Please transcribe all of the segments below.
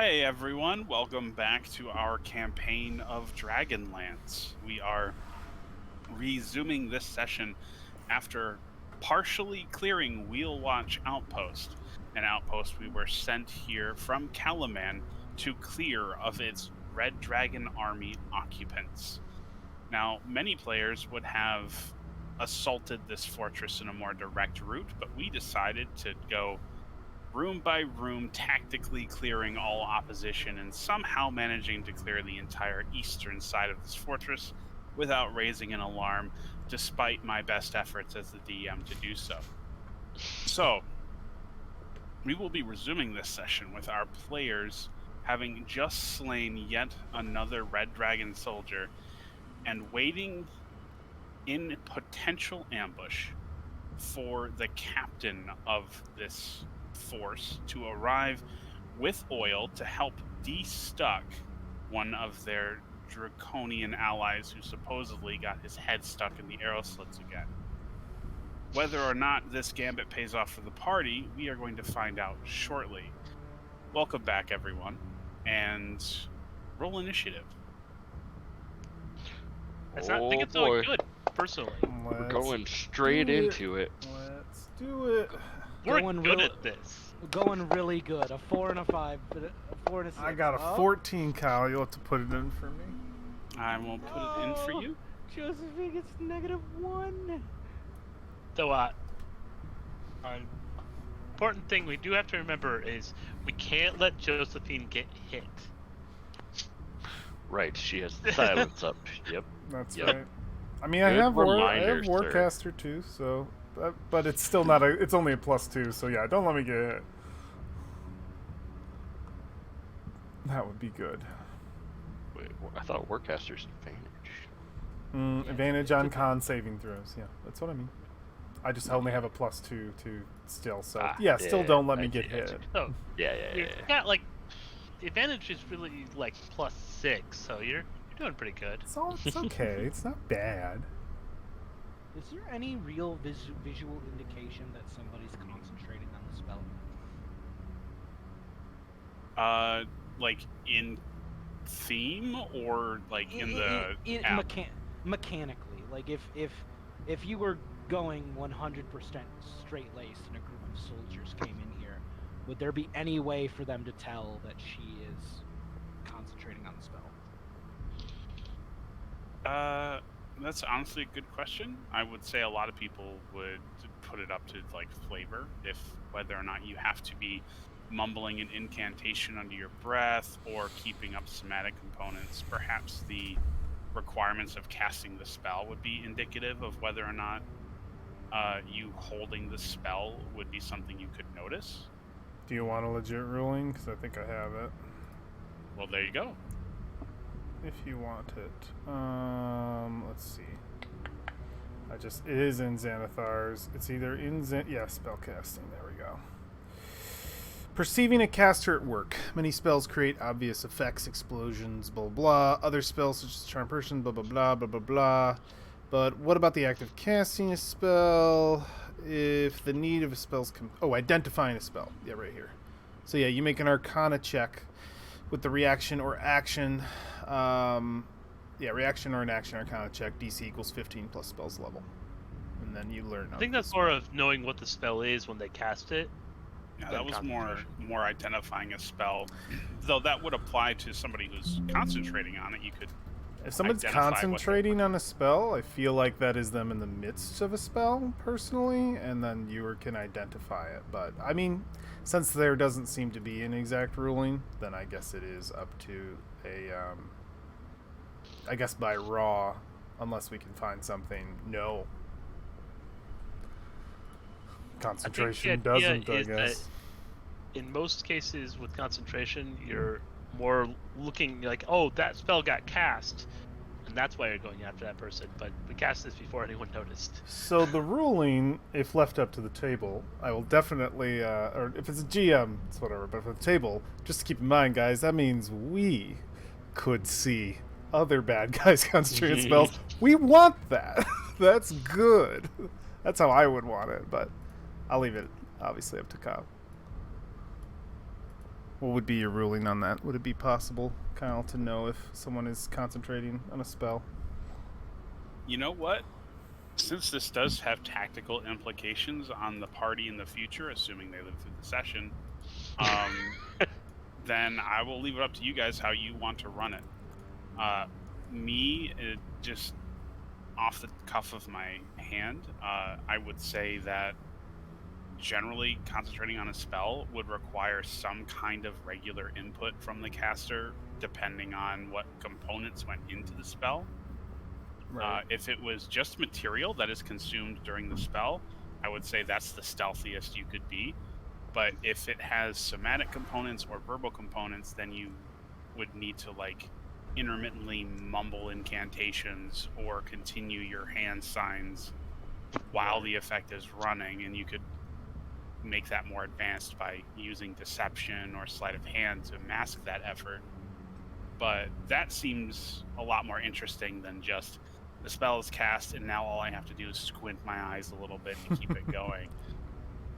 Hey everyone, welcome back to our campaign of Dragonlance. We are resuming this session after partially clearing Wheel Watch Outpost, an outpost we were sent here from Calaman to clear of its Red Dragon Army occupants. Now, many players would have assaulted this fortress in a more direct route, but we decided to go room by room, tactically clearing all opposition and somehow managing to clear the entire eastern side of this fortress without raising an alarm, despite my best efforts as the DM to do so. So, we will be resuming this session with our players having just slain yet another Red Dragon soldier and waiting in potential ambush for the captain of this force to arrive with oil to help de-stuck one of their draconian allies who supposedly got his head stuck in the arrow slits again. Whether or not this gambit pays off for the party, we are going to find out shortly. Welcome back, everyone, and roll initiative. I think it's going good, personally. We're going straight into it. Let's do it. We're Going good real- at this. Going really good. A 4 and a 5, but a 4 and a 6. I got a 14, Kyle. You'll have to put it in for me. I will put it in for you. Josephine gets -1. So, important thing we do have to remember is we can't let Josephine get hit. Right, she has the silence up. Yep. That's Yep. right. I mean, I Good have reminder, sir. Warcaster too, so but it's still not a. It's only a +2, so yeah, don't let me get hit. That would be good. Wait, I thought Warcaster's advantage. Advantage on con saving throws. Yeah, that's what I mean. I just only have a +2 to still, so yeah, still don't let me get hit. So, Yeah. you've got, like, the advantage is really, like, +6, so you're doing pretty good. It's okay. It's not bad. Is there any real visual indication that somebody's concentrating on the spell? Like in theme or like in the app? Mechanically, like if you were going 100% straight laced and a group of soldiers came in here, would there be any way for them to tell that she is concentrating on the spell? That's honestly a good question. I would say a lot of people would put it up to like flavor, if whether or not you have to be mumbling an incantation under your breath or keeping up somatic components. Perhaps the requirements of casting the spell would be indicative of whether or not you holding the spell would be something you could notice. Do you want a legit ruling? Because I think I have it. Well, there you go. If you want it. Let's see. It is in Xanathar's. It's either in spellcasting. There we go. Perceiving a caster at work. Many spells create obvious effects, explosions, blah, blah. Other spells such as charm person, blah, blah, blah, blah, blah, blah. But what about the act of casting a spell? If the need of a spell's... identifying a spell. Yeah, right here. So yeah, you make an Arcana check with the reaction or action. Reaction or an action Arcana check. DC equals 15 plus spell's level. And then you learn. I think that's more of knowing what the spell is when they cast it. Yeah, that was more identifying a spell, though that would apply to somebody who's concentrating on it. You could, if someone's concentrating on a spell, I feel like that is them in the midst of a spell, personally, and then you can identify it. But I mean, since there doesn't seem to be an exact ruling, then I guess it is up to I guess by raw, unless we can find something. No. Concentration doesn't, I guess. In most cases with concentration, you're more looking like, oh, that spell got cast, and that's why you're going after that person. But we cast this before anyone noticed. So the ruling, if left up to the table, I will definitely, or if it's a GM, it's whatever, but for the table, just to keep in mind, guys, that means we could see other bad guys concentrating spells. We want that. That's good. That's how I would want it, but I'll leave it, obviously, up to Kyle. What would be your ruling on that? Would it be possible, Kyle, to know if someone is concentrating on a spell? You know what? Since this does have tactical implications on the party in the future, assuming they live through the session, then I will leave it up to you guys how you want to run it. Just off the cuff of my hand, I would say that generally concentrating on a spell would require some kind of regular input from the caster, depending on what components went into the spell. Right. If it was just material that is consumed during the spell, I would say that's the stealthiest you could be. But if it has somatic components or verbal components, then you would need to like intermittently mumble incantations or continue your hand signs while the effect is running, and you could make that more advanced by using deception or sleight of hand to mask that effort. But that seems a lot more interesting than just the spell is cast and now all I have to do is squint my eyes a little bit to keep it going.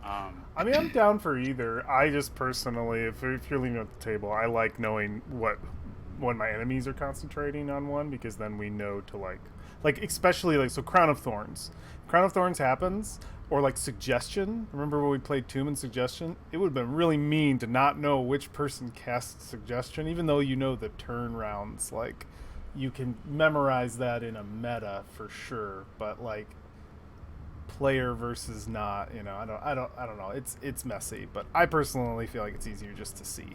I mean, I'm down for either. I just personally, if you're leaving at the table, I like knowing when my enemies are concentrating on one, because then we know to like especially like, so Crown of Thorns. Crown of Thorns happens, or like Suggestion. Remember when we played Tomb and Suggestion? It would have been really mean to not know which person casts Suggestion, even though you know the turnarounds. Like, you can memorize that in a meta for sure, but like player versus not, I don't know. It's messy, but I personally feel like it's easier just to see.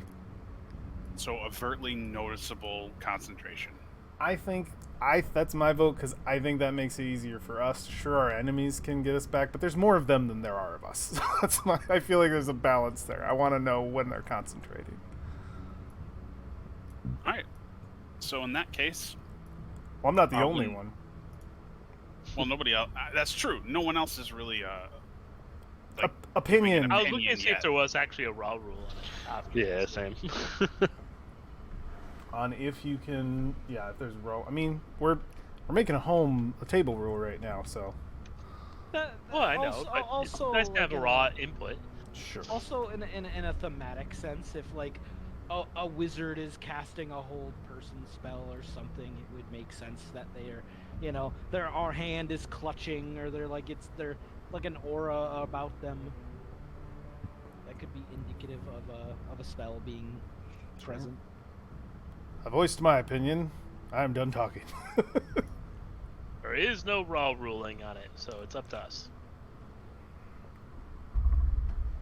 So overtly noticeable concentration. I think that's my vote, because I think that makes it easier for us. Sure, our enemies can get us back, but there's more of them than there are of us. So I feel like there's a balance there. I want to know when they're concentrating. All right. So in that case, Well, I'm not the only one. Well, nobody else. That's true. No one else is really Opinion. I was looking to see yet. if there was actually a raw rule on it. Yeah, same. On if you can, if there's row. I mean, we're making a table rule right now, so Well, I know, but also, it's nice to have a raw input. sure. Also, in a thematic sense, if like a wizard is casting a hold person spell or something, it would make sense that they are, their our hand is clutching, or they're like an aura about them. That could be indicative of a spell being present. I voiced my opinion. I am done talking. There is no raw ruling on it, so it's up to us.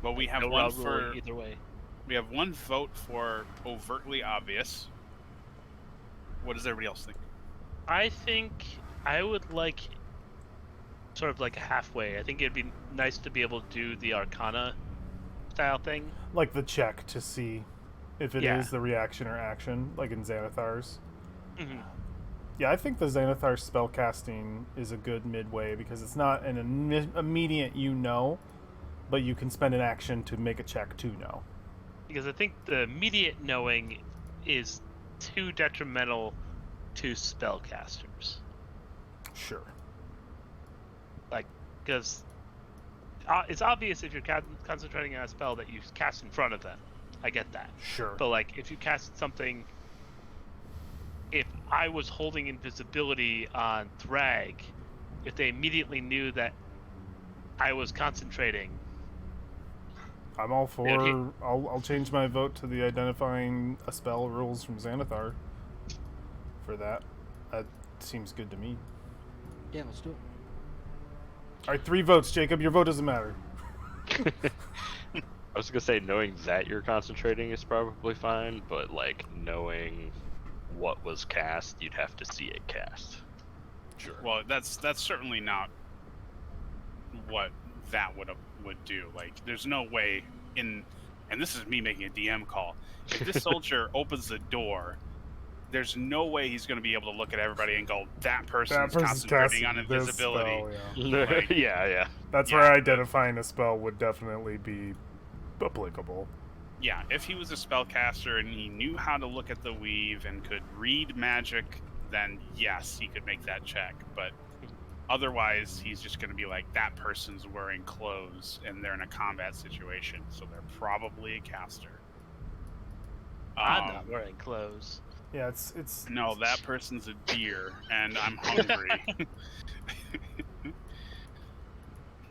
Well, we have No one raw for ruling either way. we have one vote for overtly obvious. What does everybody else think? I think I would like sort of like a halfway. I think it'd be nice to be able to do the Arcana style thing. Like the check to see if it is Yeah. the reaction or action, like in Xanathar's. Mm-hmm. Yeah, I think the Xanathar spellcasting is a good midway, because it's not an immediate but you can spend an action to make a check to know. Because I think the immediate knowing is too detrimental to spellcasters. Sure. Like, because it's obvious if you're concentrating on a spell that you cast in front of them. I get that. Sure. But like, if you cast something, if I was holding invisibility on Thrag, if they immediately knew that I was concentrating, I'm all for. I'll change my vote to the identifying a spell rules from Xanathar. For that, that seems good to me. Yeah, let's do it. All right, 3 votes, Jacob. Your vote doesn't matter. I was gonna say knowing that you're concentrating is probably fine, but like knowing what was cast, you'd have to see it cast. Sure. Well, that's certainly not what that would do. Like, there's no way and this is me making a DM call. If this soldier opens the door, there's no way he's going to be able to look at everybody and go, that person's concentrating on invisibility. Spell, yeah. Like, yeah. That's where identifying a spell would definitely be applicable. Yeah, if he was a spellcaster and he knew how to look at the weave and could read magic, then yes, he could make that check. But otherwise, he's just going to be like, that person's wearing clothes and they're in a combat situation, so they're probably a caster. I'm not wearing clothes. Yeah, it's. No, that person's a deer, and I'm hungry.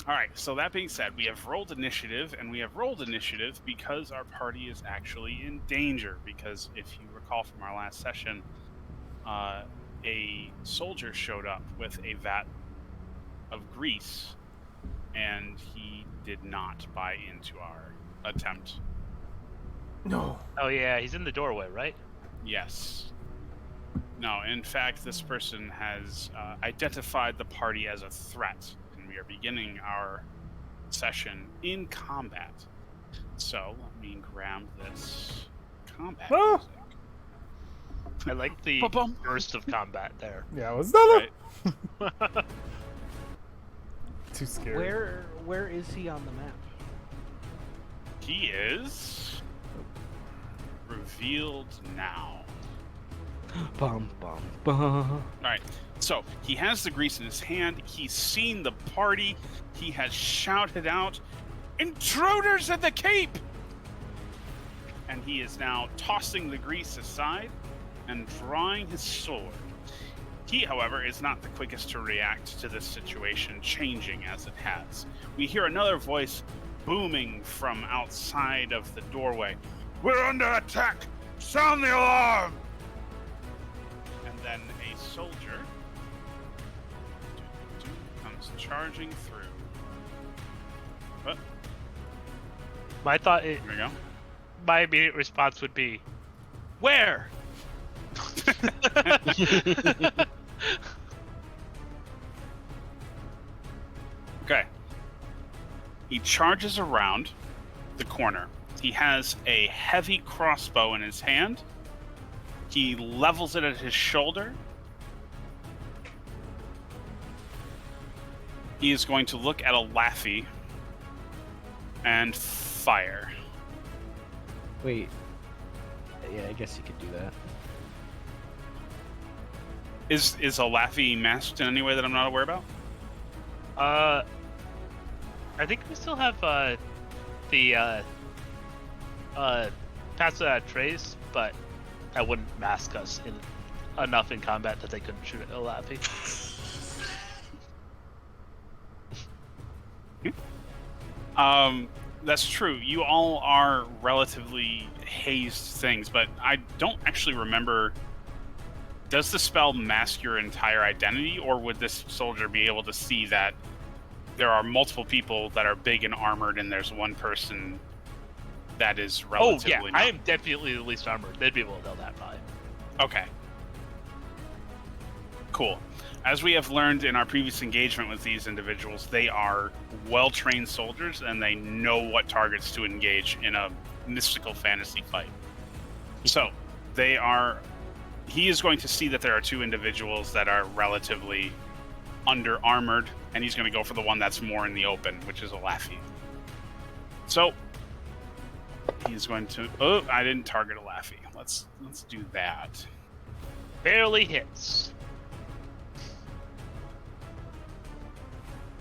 All right, so that being said, we have rolled initiative, and we have rolled initiative because our party is actually in danger. Because if you recall from our last session, a soldier showed up with a vat of grease, and he did not buy into our attempt. No. Oh yeah, he's in the doorway, right? Yes. No, in fact, this person has identified the party as a threat, and we are beginning our session in combat. So let me grab this combat Ah! music. I like the Ba-bum. burst of combat there. Yeah, it was not Right. too scary. Where is he on the map? He is revealed now. Bum bum bum. All right. So he has the grease in his hand. He's seen the party. He has shouted out, "Intruders at the Cape!" And he is now tossing the grease aside and drawing his sword. He, however, is not the quickest to react to this situation changing as it has. We hear another voice booming from outside of the doorway. "We're under attack! Sound the alarm!" And then a soldier comes charging through. Oh, My thought, here we go. my immediate response would be, "Where?" Okay. He charges around the corner. He has a heavy crossbow in his hand. He levels it at his shoulder. He is going to look at a Laffy and fire. Wait. Yeah, I guess you could do that. Is a Laffy masked in any way that I'm not aware about? I think we still have the passive trace, but that wouldn't mask us enough in combat that they couldn't shoot at Olafi. That's true. You all are relatively hazed things, but I don't actually remember. Does the spell mask your entire identity, or would this soldier be able to see that there are multiple people that are big and armored, and there's one person that is relatively Oh yeah, not? I am definitely the least armored. They'd be able to tell that probably. Okay. Cool. As we have learned in our previous engagement with these individuals, they are well-trained soldiers, and they know what targets to engage in a mystical fantasy fight. So, he is going to see that there are two individuals that are relatively under-armored, and he's going to go for the one that's more in the open, which is a Laffy. So, he's going to... Oh, I didn't target a Laffy. Let's do that. Barely hits.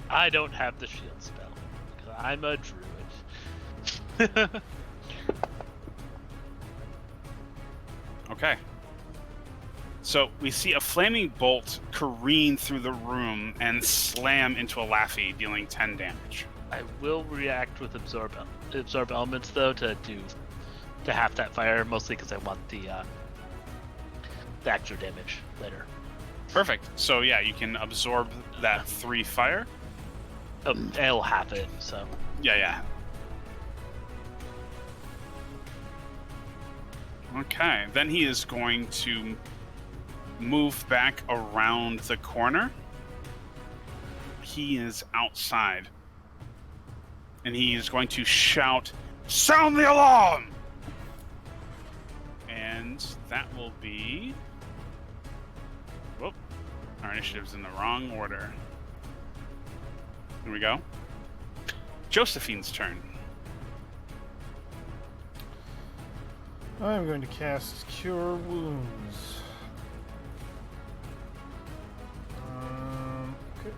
I don't have the shield spell because I'm a druid. Okay. So we see a flaming bolt careen through the room and slam into a Laffy, dealing 10 damage. I will react with absorb elements though to half that fire, mostly because I want the extra damage later. Perfect. So yeah, you can absorb that 3 fire. It'll half it, so. Yeah. Okay, then he is going to move back around the corner. He is outside. And he is going to shout, "Sound the alarm!" And that will be... Whoop. Our initiative's in the wrong order. Here we go. Josephine's turn. I'm going to cast Cure Wounds. Okay.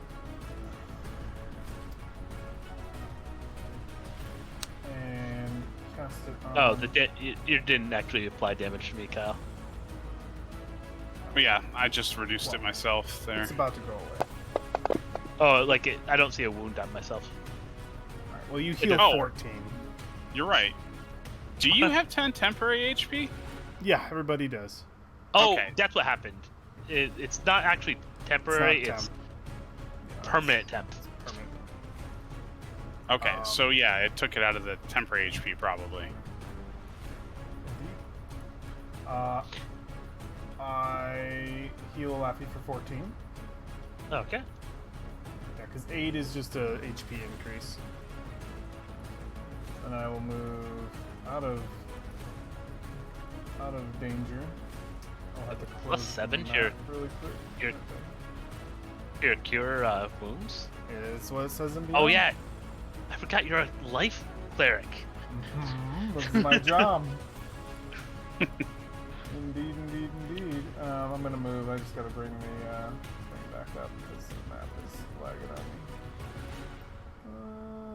And cast it on... Oh, you didn't actually apply damage to me, Kyle. But yeah, I just reduced it myself there. It's about to go away. Oh, like I don't see a wound on myself. Alright, well, you heal Oh. 14. You're right. Do you have 10 temporary HP? Yeah, everybody does. Oh, Okay. that's what happened. It's not actually temporary. It's not It's temp. permanent temp. Permanent. Okay, so yeah, it took it out of the temporary HP probably. I heal Laffy for 14. Okay. Yeah, because 8 is just a HP increase. And I will move out of danger. I'll have to close Plus 7 the to map your- really quick. your- Your cure wounds. Yeah, that's what it says in Oh Beyond. yeah, I forgot you're a life cleric. This is my job. Indeed. I'm gonna move. I just gotta bring the thing back up because the map is lagging on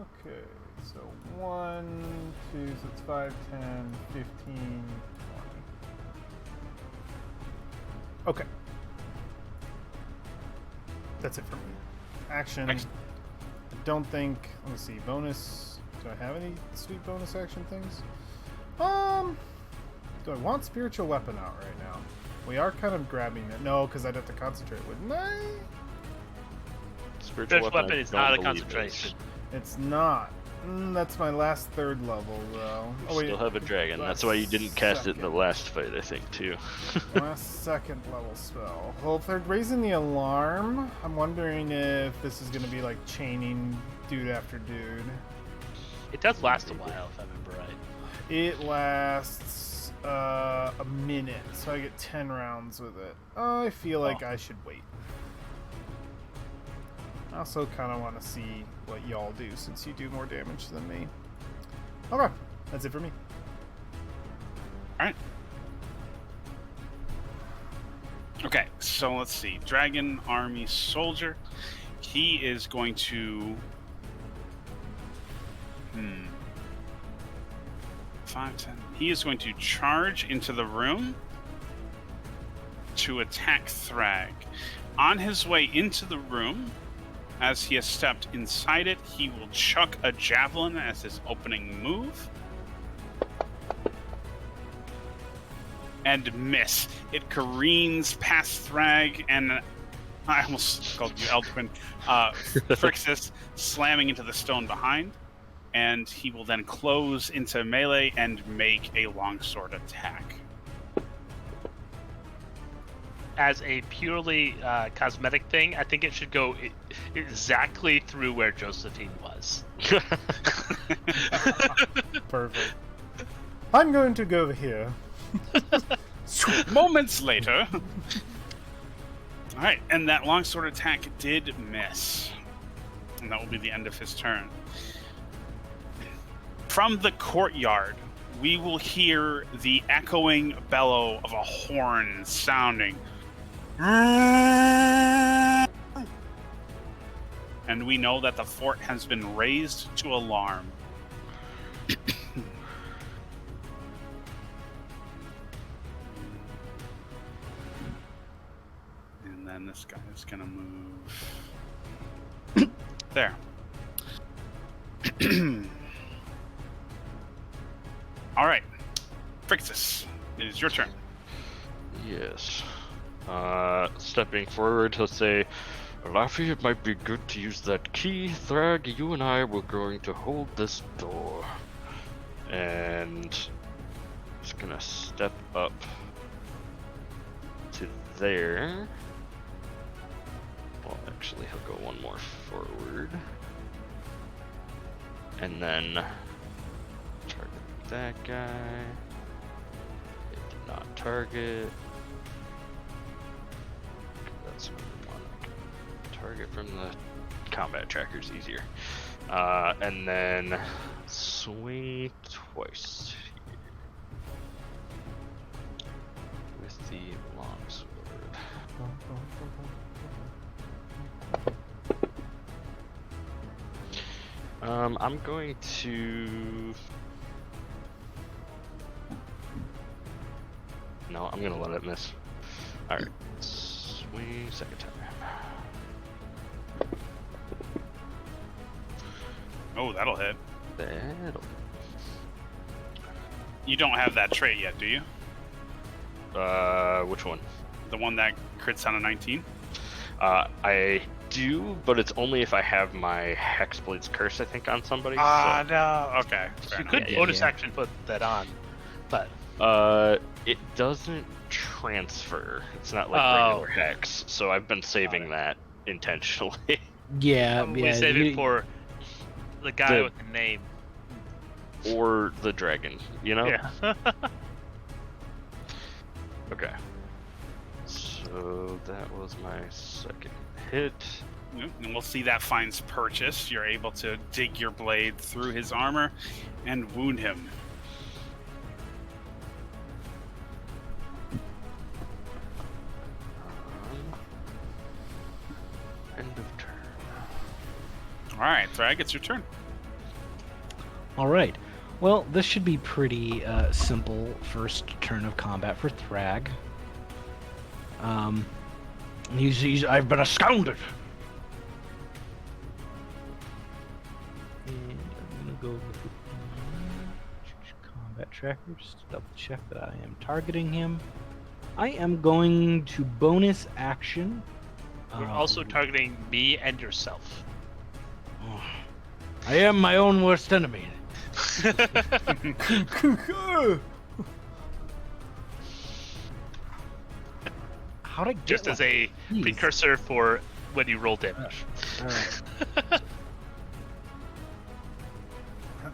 me. Okay, so 1, 2, so it's 5, 10, 15, 20. Okay. That's it for me. Action. Excellent. I don't think. Let me see. Bonus. Do I have any sweet bonus action things? Do I want spiritual weapon out right now? We are kind of grabbing it. No, because I'd have to concentrate, wouldn't I? Spiritual weapon I is don't not a believe concentration. It's not. That's my last 3rd level, though. You still have a dragon. That's why you didn't cast it in the last fight, I think, too. Last 2nd level spell. Well, if they're raising the alarm, I'm wondering if this is going to be like chaining dude after dude. It does last a while, if I remember right. It lasts a minute, so I get 10 rounds with it. I feel like I should wait. I also kind of want to see what y'all do, since you do more damage than me. Okay, that's it for me. Alright. Okay, so let's see. Dragon Army Soldier. He is going to... 5, 10. He is going to charge into the room to attack Thrag. On his way into the room, as he has stepped inside it, he will chuck a javelin as his opening move. And miss. It careens past Thrag, and I almost called you Eldwin. Phrixus slamming into the stone behind. And he will then close into melee and make a longsword attack. As a purely cosmetic thing, I think it should go exactly through where Josephine was. Perfect. I'm going to go over here. Moments later. Alright, and that longsword attack did miss. And that will be the end of his turn. From the courtyard, we will hear the echoing bellow of a horn sounding. And we know that the fort has been raised to alarm. And then this guy is gonna move there. All right, Phrixus, it is your turn. Yes. Stepping forward, he'll say, Laffy, it might be good to use that key. Thrag, you and I were going to hold this door. And just gonna step up to there. Well, actually, he'll go one more forward. And then target that guy. It did not target. That's what we want. Target from the combat tracker's easier. And then swing twice here. With the longsword. I'm going to No, I'm gonna let it miss. Alright. Swing second time. Oh, that'll hit. That'll. You don't have that trait yet, do you? Which one? The one that crits on a 19? I do, but it's only if I have my Hexblade's Curse, I think, on somebody. Ah, no. Okay. Fair You enough. could Yeah, bonus yeah. action put that on, but It doesn't transfer. It's not like Oh, regular Hex, so I've been saving that intentionally. Yeah, probably yeah. save you- it for the guy The- with the name. Or the dragon, you know? Yeah. Okay. So that was my second hit. Yep, and we'll see that finds purchase. You're able to dig your blade through his armor and wound him. End of turn. All right, Thrag, it's your turn. All right. Well, this should be pretty simple first turn of combat for Thrag. I've been astounded. And I'm gonna go with the combat tracker just to double check that I am targeting him. I am going to bonus action. We're also targeting me and yourself. I am my own worst enemy. How'd I get Just as one? a Jeez. precursor for when you roll damage. All right.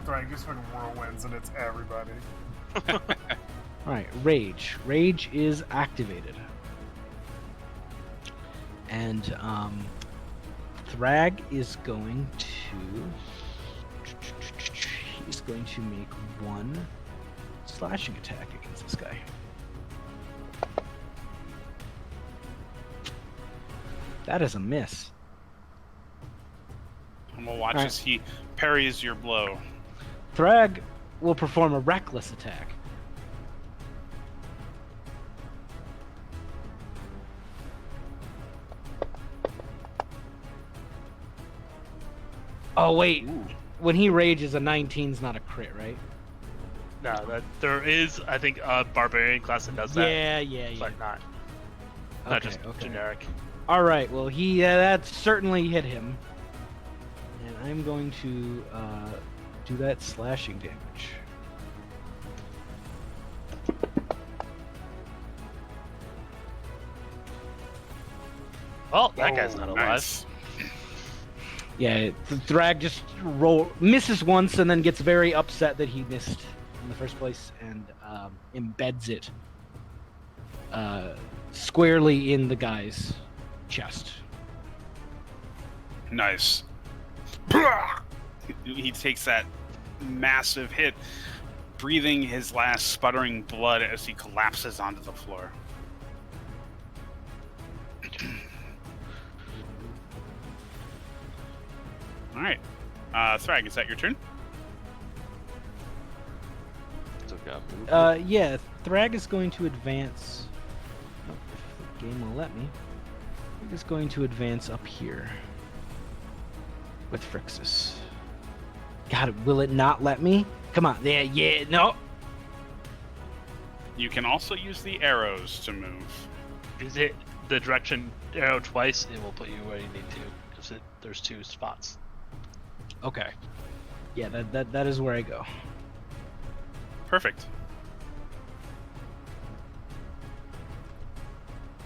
Thrag just fucking whirlwinds and it's everybody. All right, Rage. Rage is activated. And Thrag is going to... He's going to make one slashing attack against this guy. That is a miss. And we'll watch All right. as he parries your blow. Thrag will perform a reckless attack. Oh wait, when he rages, a 19's not a crit, right? No, that there is, I think, a barbarian class that does that, Yeah. but not Okay, just okay. generic. All right, well he that certainly hit him, and I'm going to do that slashing damage. Well, that guy's not alive. Nice. Yeah, Thrag just misses once and then gets very upset that he missed in the first place and embeds it squarely in the guy's chest. Nice. He takes that massive hit, breathing his last sputtering blood as he collapses onto the floor. All right. Thrag, is that your turn? Still got movement. Yeah, Thrag is going to advance. Oh, if the game will let me. Thrag is going to advance up here with Phrixus. God, will it not let me? Come on, yeah, no. You can also use the arrows to move. Is it the direction arrow twice? It will put you where you need to, because there's two spots. Okay. Yeah, that is where I go. Perfect.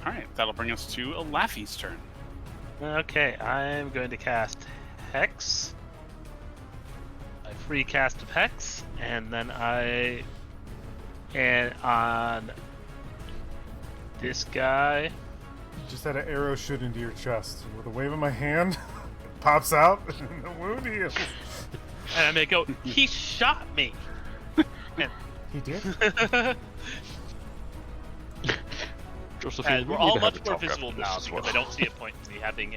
All right, that'll bring us to Laffy's turn. Okay, I'm going to cast Hex. I free cast of Hex, and then and on this guy, Just had an arrow shoot into your chest. With a wave of my hand, it pops out and the wound heals. and I may go, he shot me! He did? Josephine, And we we're need all to have much a more talk visible after now this as because well. I don't see a point in me having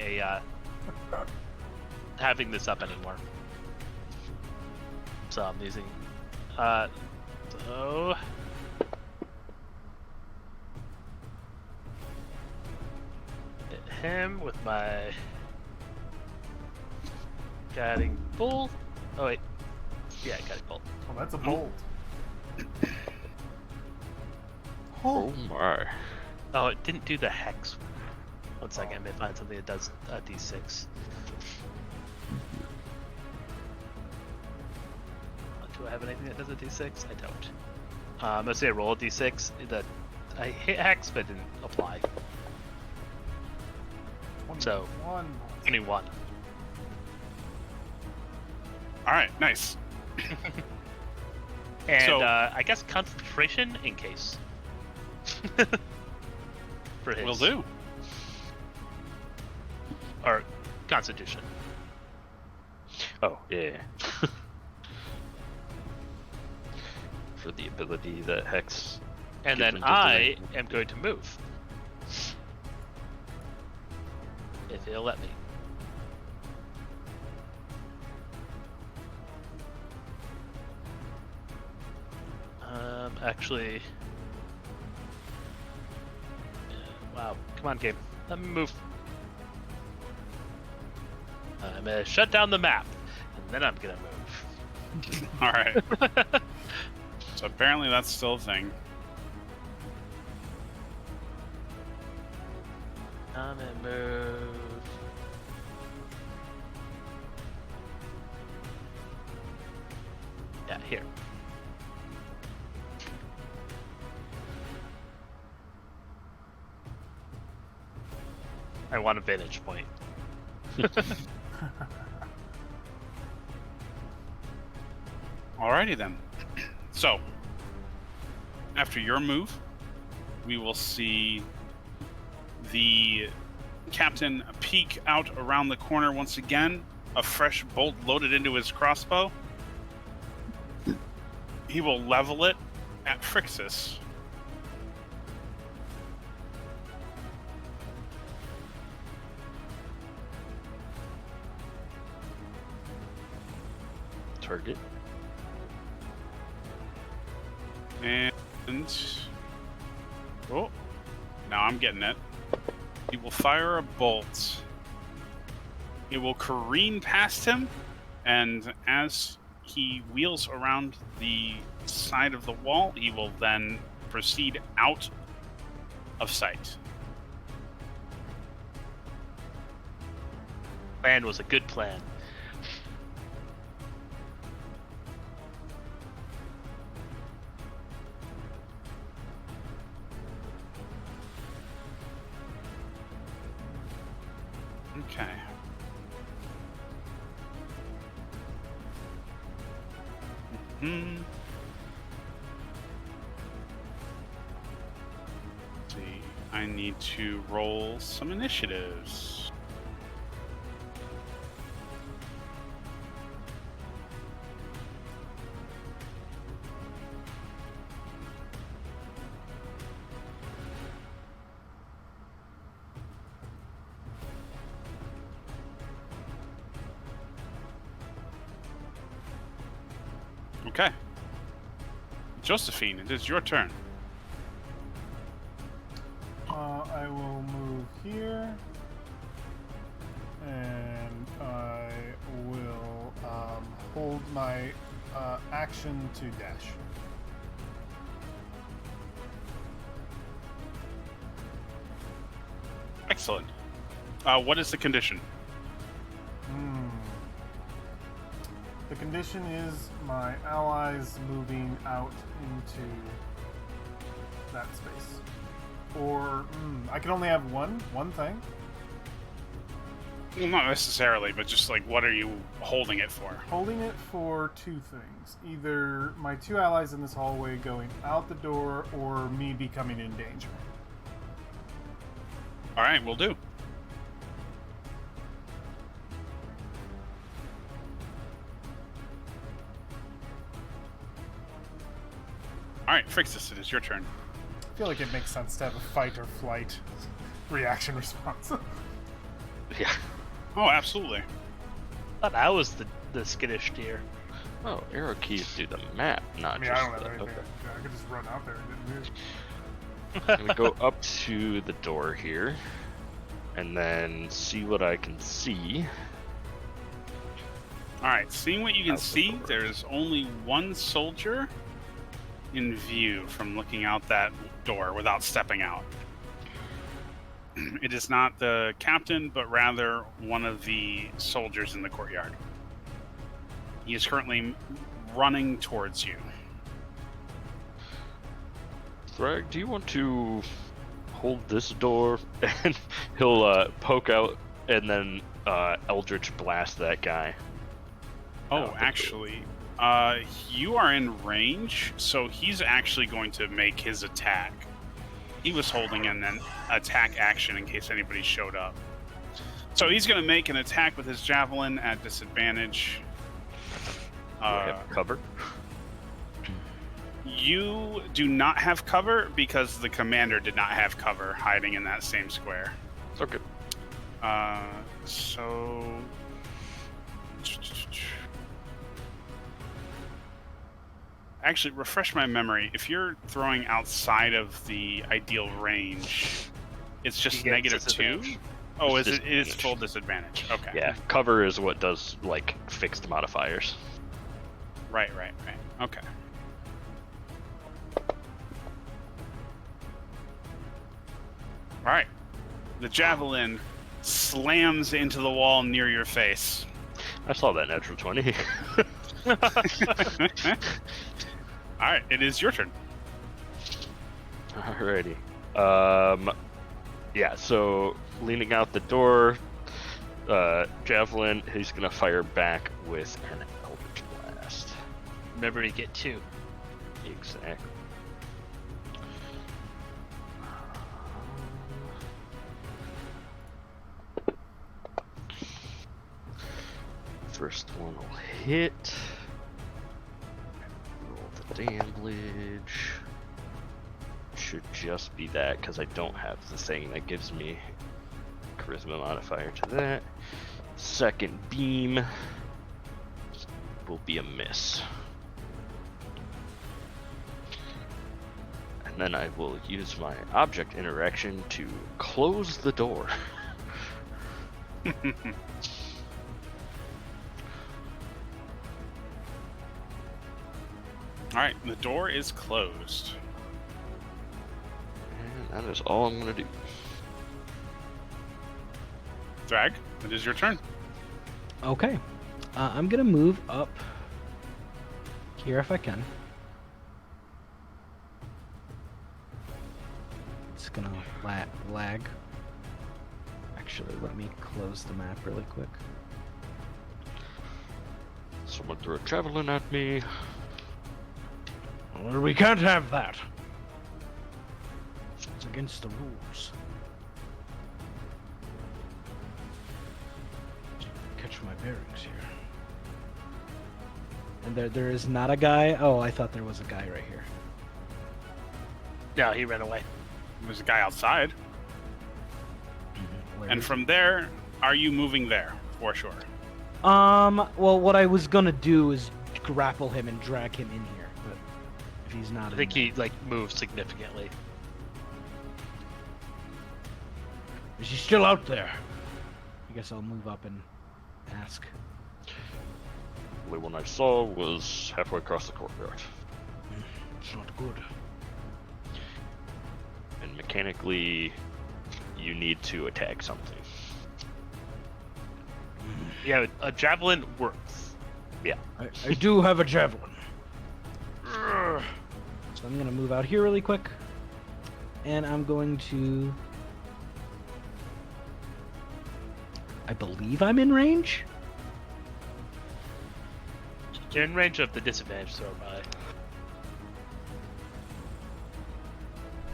having this up anymore. So I'm using so him with my guiding bolt. Oh wait, yeah, guiding bolt. Oh, that's a bolt. Oh my. Oh, it didn't do the hex. 1 second, I may find something that does a d6. Do I have anything that does a d6? I don't. Let's say I roll a d6. I hit hex, but it didn't apply. So, 21. All right, nice. And So- I guess concentration in case. For his. Will do. Or constitution. Oh, yeah. For the ability that Hex. And gives then him to I delay. am going to move. If he'll let me. Actually. Wow. Come on, game. Let me move. I'm gonna shut down the map, and then I'm gonna move. All right. So apparently that's still a thing. I'm gonna move. Yeah, here. I want a vantage point. Alrighty then. So, after your move, we will see the captain peek out around the corner once again, a fresh bolt loaded into his crossbow. He will level it at Phrixus. Target. And oh, now I'm getting it. He will fire a bolt. It will careen past him, and as he wheels around the side of the wall, he will then proceed out of sight. Plan was a good plan. Okay. Hmm. See, I need to roll some initiatives. Okay. Josephine, it is your turn. I will move here, and I will hold my action to dash. Excellent. What is the condition? The condition is my allies moving out into that space. Or I can only have one thing. Well, not necessarily, but just like, what are you holding it for? Holding it for two things. Either my two allies in this hallway going out the door, or me becoming in danger. All right, we'll do. All right, Phrixus, it is your turn. I feel like it makes sense to have a fight or flight reaction response. Yeah. Oh, absolutely. Thought I was the skittish deer. Oh, arrow keys do the map, not I mean, just I don't have the. anything. Okay. I could just run out there and didn't move. I'm gonna go up to the door here. and then see what I can see. All right, seeing what you can Out the see, door. there's only one soldier in view from looking out that door without stepping out. It is not the captain, but rather one of the soldiers in the courtyard. He is currently running towards you. Thrag, do you want to hold this door? And he'll poke out and then Eldritch blast that guy. Oh, Out the actually, you are in range, so he's actually going to make his attack. He was holding an attack action in case anybody showed up. So he's going to make an attack with his javelin at disadvantage. Do I have cover? You do not have cover because the commander did not have cover hiding in that same square. Okay. So... Actually, refresh my memory. If you're throwing outside of the ideal range, it's just You get -2? disadvantage. Oh, It's is it? It is disadvantage. full disadvantage. Okay. Yeah, cover is what does like fixed modifiers. Right. Okay. All right. The javelin slams into the wall near your face. I saw that natural 20. All right, it is your turn. Alrighty. Yeah, so leaning out the door, javelin, he's gonna fire back with an Eldritch Blast. Remember to get 2. Exactly. First one will hit. Roll the damage. Should just be that because I don't have the thing that gives me charisma modifier to that. Second beam will be a miss. And then I will use my object interaction to close the door. All right, the door is closed. And that is all I'm gonna do. Drag, it is your turn. Okay. I'm gonna move up here if I can. It's gonna lag. Actually, let me close the map really quick. Someone threw a javelin at me. Well, we can't have that. It's against the rules. Catch my bearings here. And there is not a guy. Oh, I thought there was a guy right here. No, he ran away. There's a guy outside. Where And is from there, are you moving there? For sure. Well, what I was gonna do is grapple him and drag him in here, but if he's not, I think he moved significantly. Is he still out there? I guess I'll move up and ask. The only one I saw was halfway across the courtyard. It's not good. And mechanically, you need to attack something. Yeah, a javelin works. I do have a javelin. So I'm gonna move out here really quick, and I'm going to. I believe I'm in range. You're in range of the disadvantage throw by.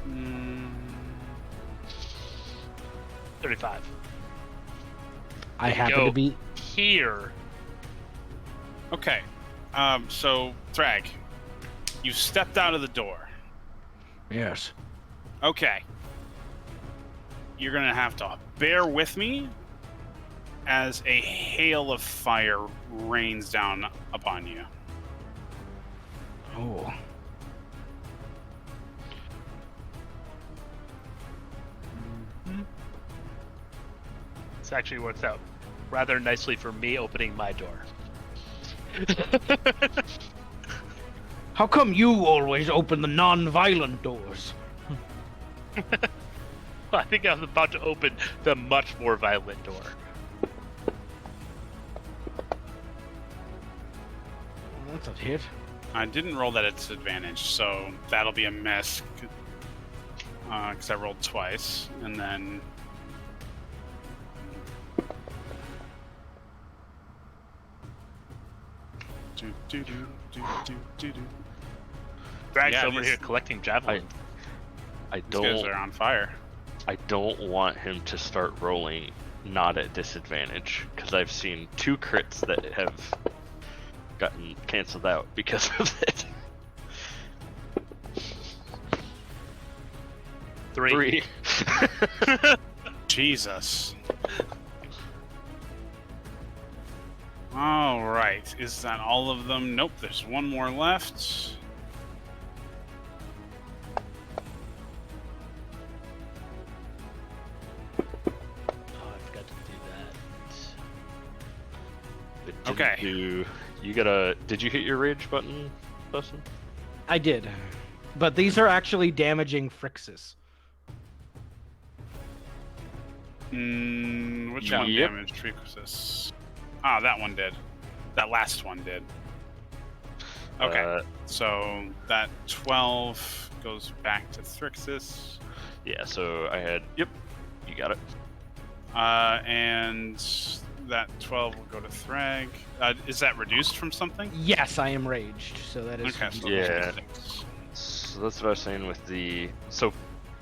Mm, 35. I There you happen go. to be. Here. okay. So, Thrag, you stepped out of the door. Yes. Okay. You're going to have to bear with me as a hail of fire rains down upon you. Oh. this actually works out rather nicely for me opening my door. How come you always open the non-violent doors? Well, I think I was about to open the much more violent door. That's a hit. I didn't roll that at disadvantage, so that'll be a miss. Because I rolled twice, and then... Drag's Yeah, over these- here collecting javelins. I These guys don't are on fire. I don't want him to start rolling not at disadvantage, because I've seen 2 crits that have gotten canceled out because of it. 3. 3. Jesus. All right. Is that all of them? Nope. There's one more left. Oh, I forgot to do that. It didn't Okay. You gotta. Did you hit your rage button, Dustin? I did. But these are actually damaging Phrixus. Which one Yep. damaged Phrixus? Ah, that one did. That last one did. Okay. So that 12 goes back to Thrixus. Yeah. So I had. Yep. You got it. And that 12 will go to Thrag. Is that reduced from something? Yes, I am raged, so that is... Okay. So Yeah. 6. So that's what I was saying with the. So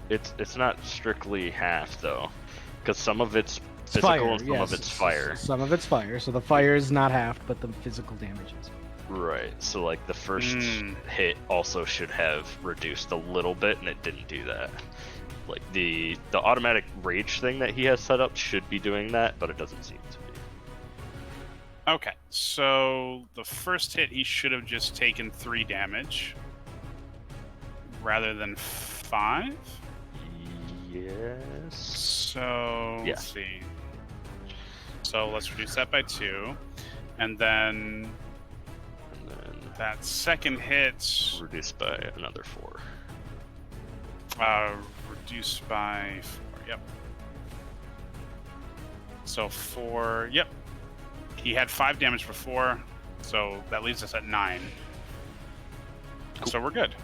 it's not strictly half though, because some of it's It's physical fire, and some of yes. it's fire. Some of it's fire, so the fire is not half, but the physical damage is. Right. So like the first hit also should have reduced a little bit, and it didn't do that. Like the automatic rage thing that he has set up should be doing that, but it doesn't seem to be. Okay. So the first hit, he should have just taken 3 damage rather than 5. Yes. So Yeah. let's see. So let's reduce that by 2, and then And then that second hit reduced by another 4. reduced by 4. Yep. So 4. Yep. He had 5 damage before, so that leaves us at 9. So we're good.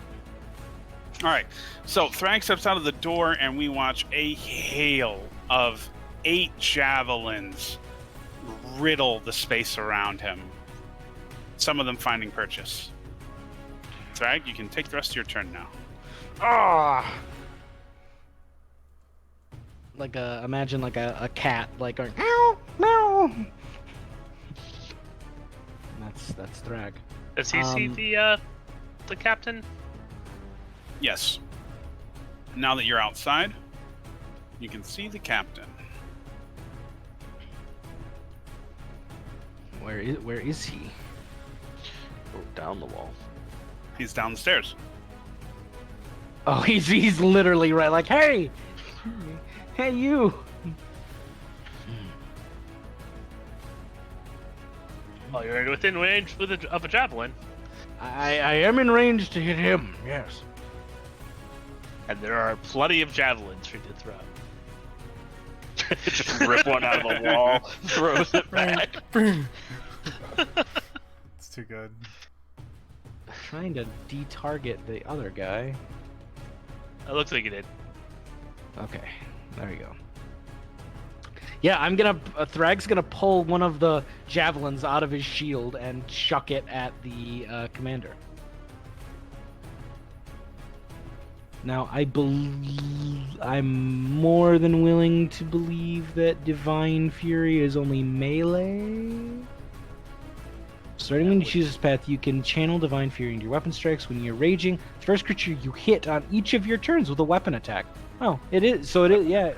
All right. So Thrag steps out of the door, and we watch a hail of 8 javelins riddle the space around him. Some of them finding purchase. Thrag, you can take the rest of your turn now. Ah! Like imagine like a cat, like going, meow, meow. That's Thrag. Does he see the captain? Yes. Now that you're outside, you can see the captain. Where is he? Oh, down the wall. He's down the stairs. Oh, he's literally right. Like, hey, you. Oh, you're within range of a javelin, I am in range to hit him. Yes. and there are plenty of javelins for you to throw. Just rip one out of the wall, throws it back. It's too good. Trying to de-target the other guy. It looks like you did. Okay, there you go. Yeah, Thrag's gonna pull one of the javelins out of his shield and chuck it at the commander. Now, I'm more than willing to believe that Divine Fury is only melee. Starting when you choose this path, you can channel Divine Fury into your weapon strikes. When you're raging, the first creature you hit on each of your turns with a weapon attack. Oh, it is. So it is. Yeah.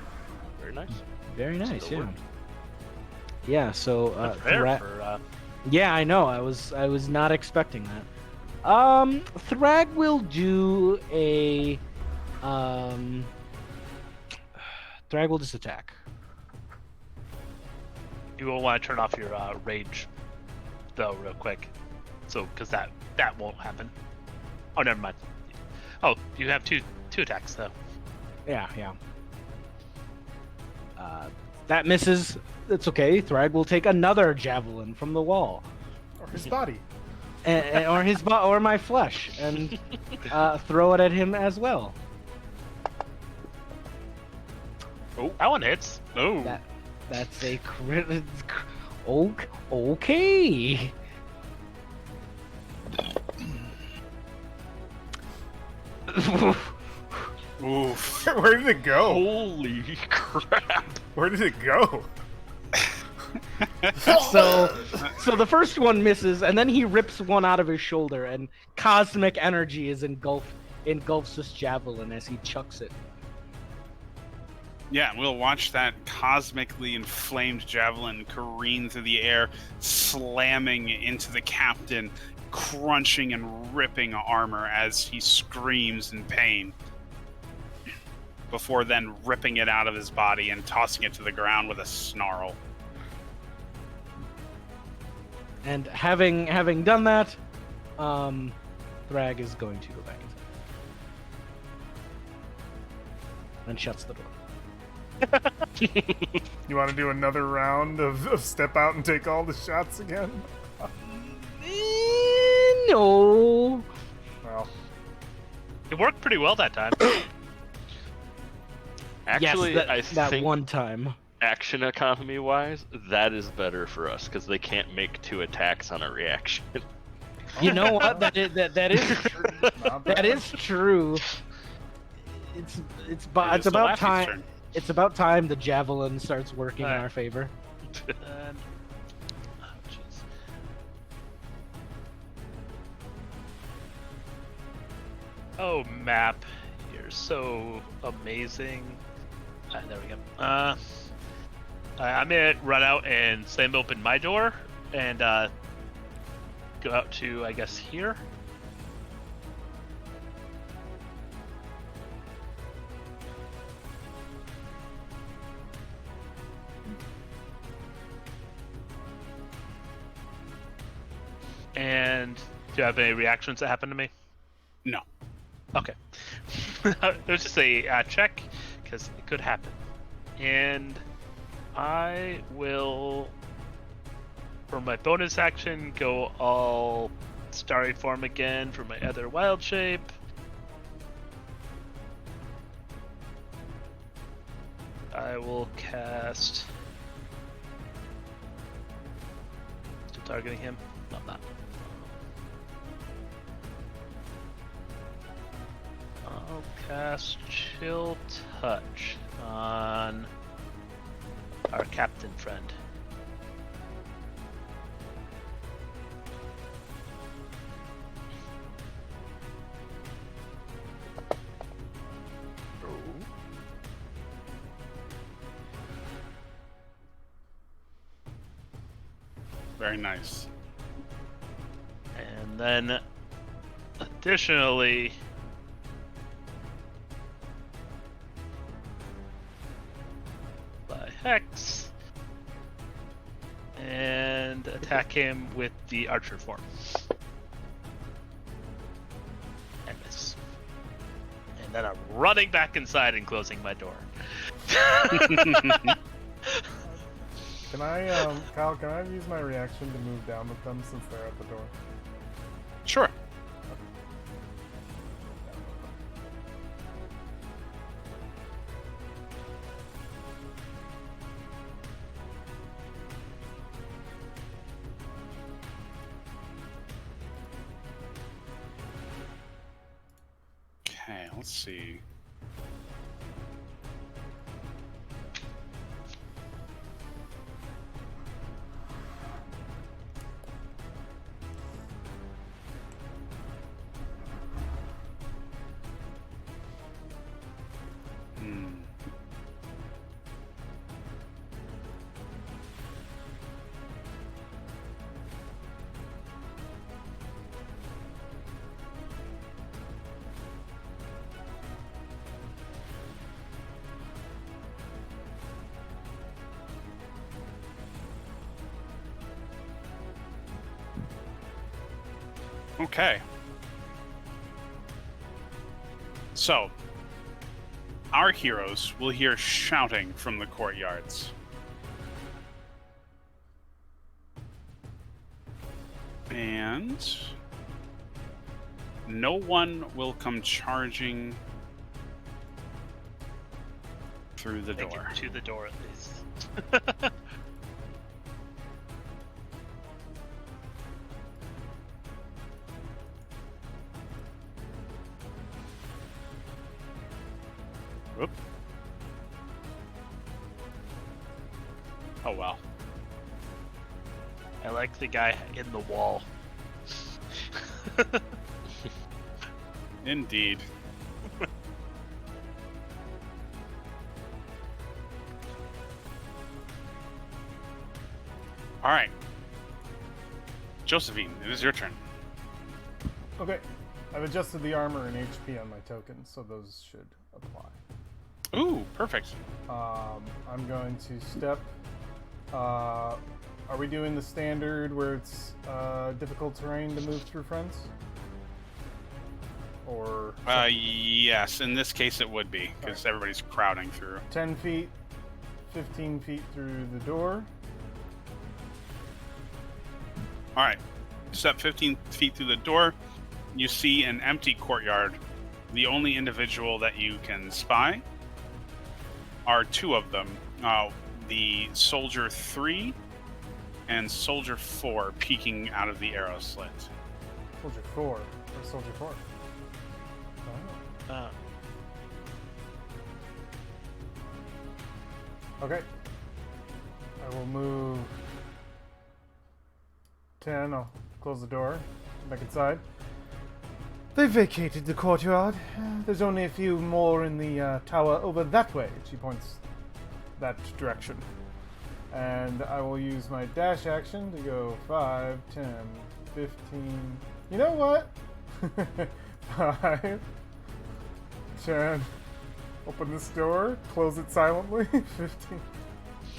Very nice. Very nice. Still Yeah. worked. Yeah. So. That's rare for, Yeah, I know. I was not expecting that. Thrag will do a. Thrag will just attack. You will want to turn off your rage, though, real quick. So, because that won't happen. Oh, never mind. Oh, you have two attacks though. Yeah. That misses. It's okay. Thrag will take another javelin from the wall, Or his body. or or my flesh, and throw it at him as well. Oh, that one hits. Oh, That's a crit. Okay. Oof. Where did it go? Holy crap! Where did it go? So the first one misses, and then he rips one out of his shoulder, and cosmic energy is engulfs this javelin as he chucks it. Yeah, we'll watch that cosmically inflamed javelin careen through the air, slamming into the captain, crunching and ripping armor as he screams in pain, before then ripping it out of his body and tossing it to the ground with a snarl. And having done that, Thrag is going to go back inside and shuts the door. You want to do another round of step out and take all the shots again? No. Well, it worked pretty well that time. Actually, yes, I that think one time. action economy wise, that is better for us because they can't make 2 attacks on a reaction. You know what? That is not bad. that is true. It's It about is the Laffy's time. turn. It's about time the javelin starts working in Alright. our favor. Oh, jeez. Oh, map, you're so amazing. There we go. I'm gonna run out and slam open my door and go out to, I guess, here. And do you have any reactions that happen to me? No. Okay. It was just a check, because it could happen. And I will, for my bonus action, go all starry form again for my other wild shape. I will cast... Still targeting him? No, I'm not. I'll cast Chill Touch on our captain friend. Very nice. And then, additionally, by Hex, and attack him with the archer form. And miss. And then I'm running back inside and closing my door. can I, Kyle, can I use my reaction to move down with them since they're at the door? Sure. Okay, let's see. Okay. So, our heroes will hear shouting from the courtyards. And no one will come charging through the Make door. it to the door at least. Whoop. Oh well. I like the guy in the wall. Indeed. All right. Josephine, it is your turn. Okay. I've adjusted the armor and HP on my tokens, so those should apply. Ooh, perfect. I'm going to step. Are we doing the standard where it's difficult terrain to move through friends? Or Yes, in this case it would be, because everybody's crowding through. 10 feet, 15 feet through the door. All right. Step 15 feet through the door. You see an empty courtyard. The only individual that you can spy are two of them. The Soldier 3 and Soldier 4 peeking out of the arrow slit. Soldier 4. Where's Soldier 4? Oh. Okay. I will move 10. I'll close the door. Back inside. They vacated the courtyard. There's only a few more in the tower over that way. She points that direction. And I will use my dash action to go 5, 10, 15. You know what? 5, 10. Open this door. Close it silently. 15.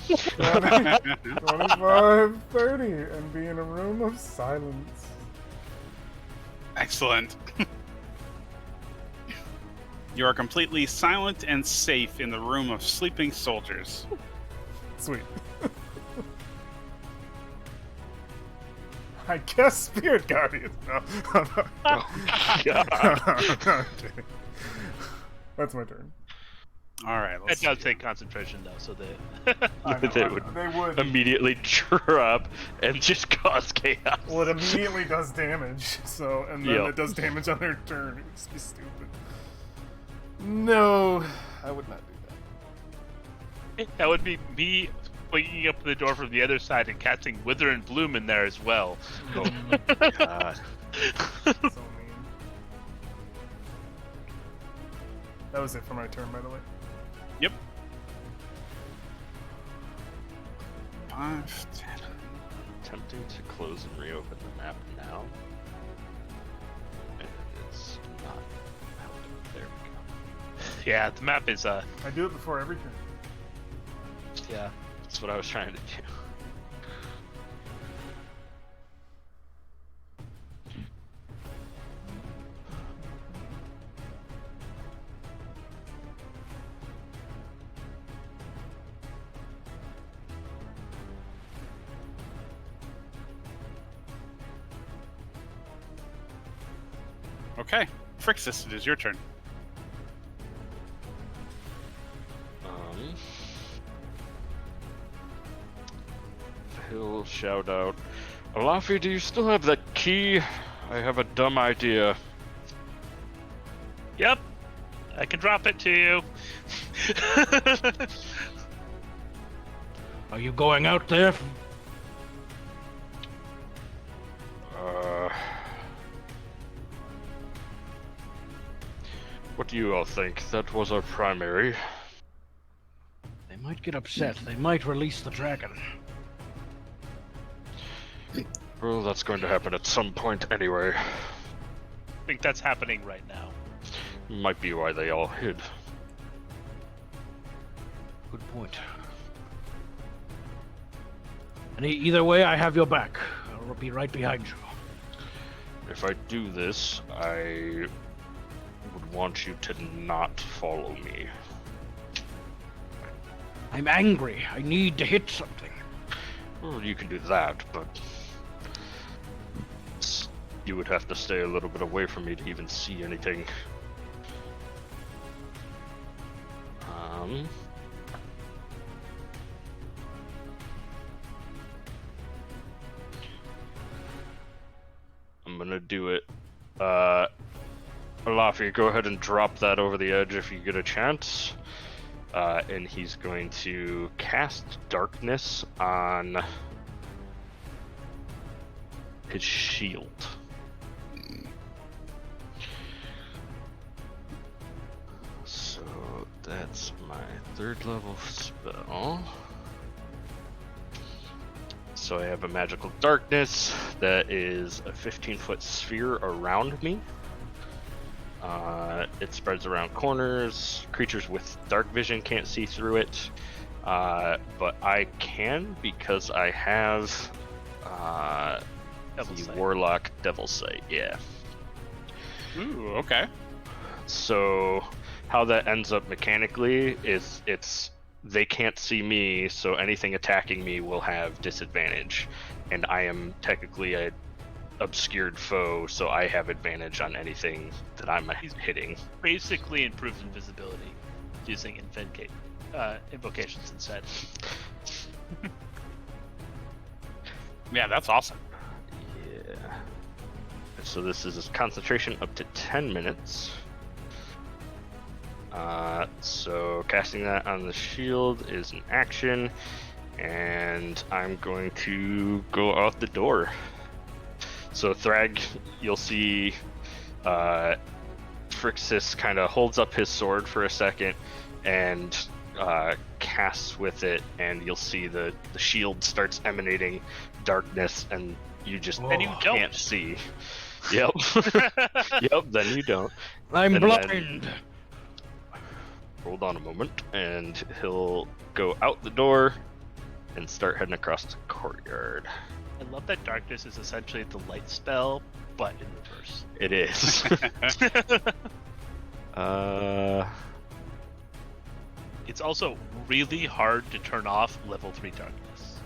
20, 25, 30, and be in a room of silence. Excellent. You are completely silent and safe in the room of sleeping soldiers. Sweet. I guess Spirit Guardian. No. Oh, God. That's my turn. All right. It Let's does see. take concentration though, so they They would immediately drop and just cause chaos. Well, it immediately does damage. So, and then Yep. it does damage on their turn. It would just be stupid. No, I would not do that would be me swinging up the door from the other side and casting Wither and Bloom in there as well. Oh, God. that. So mean. That was it for my turn, by the way. Yep. 5, 10. Attempting to close and reopen the map now. And it's not helping. There we go. Yeah, the map is I do it before every turn. yeah. That's what I was trying to do. Okay. Frixus, it is your turn. He'll shout out, Alafi, do you still have that key? I have a dumb idea. Yep. I can drop it to you. Are you going out there? What do you all think? That was our primary. They might get upset. They might release the dragon. Well, that's going to happen at some point anyway. I think that's happening right now. Might be why they all hid. Good point. And either way, I have your back. I'll be right behind you. if I do this, I would want you to not follow me. I'm angry. I need to hit something. Well, you can do that, but you would have to stay a little bit away from me to even see anything. I'm gonna do it. Olafia, go ahead and drop that over the edge if you get a chance. And he's going to cast darkness on his shield. So that's my 3rd level spell. So I have a magical darkness that is a 15-foot sphere around me. It spreads around corners. Creatures with dark vision can't see through it. But I can because I have Devil's the Sight. Warlock Devil's Sight, yeah. Ooh, okay. So how that ends up mechanically is they can't see me, so anything attacking me will have disadvantage. And I am technically a obscured foe, so I have advantage on anything that I'm hitting. Basically improves invisibility using invocations instead. Yeah, that's awesome. Yeah. So this is concentration up to 10 minutes. So casting that on the shield is an action, and I'm going to go out the door. So Thrag, you'll see Phrixus kind of holds up his sword for a second and casts with it, and you'll see the shield starts emanating darkness, and you just And you can't don't. see. Yep. Yep, then you don't. I'm And then- blind. Hold on a moment, and he'll go out the door and start heading across the courtyard. I love that darkness is essentially the light spell, but in reverse. It is. It's also really hard to turn off level 3 darkness.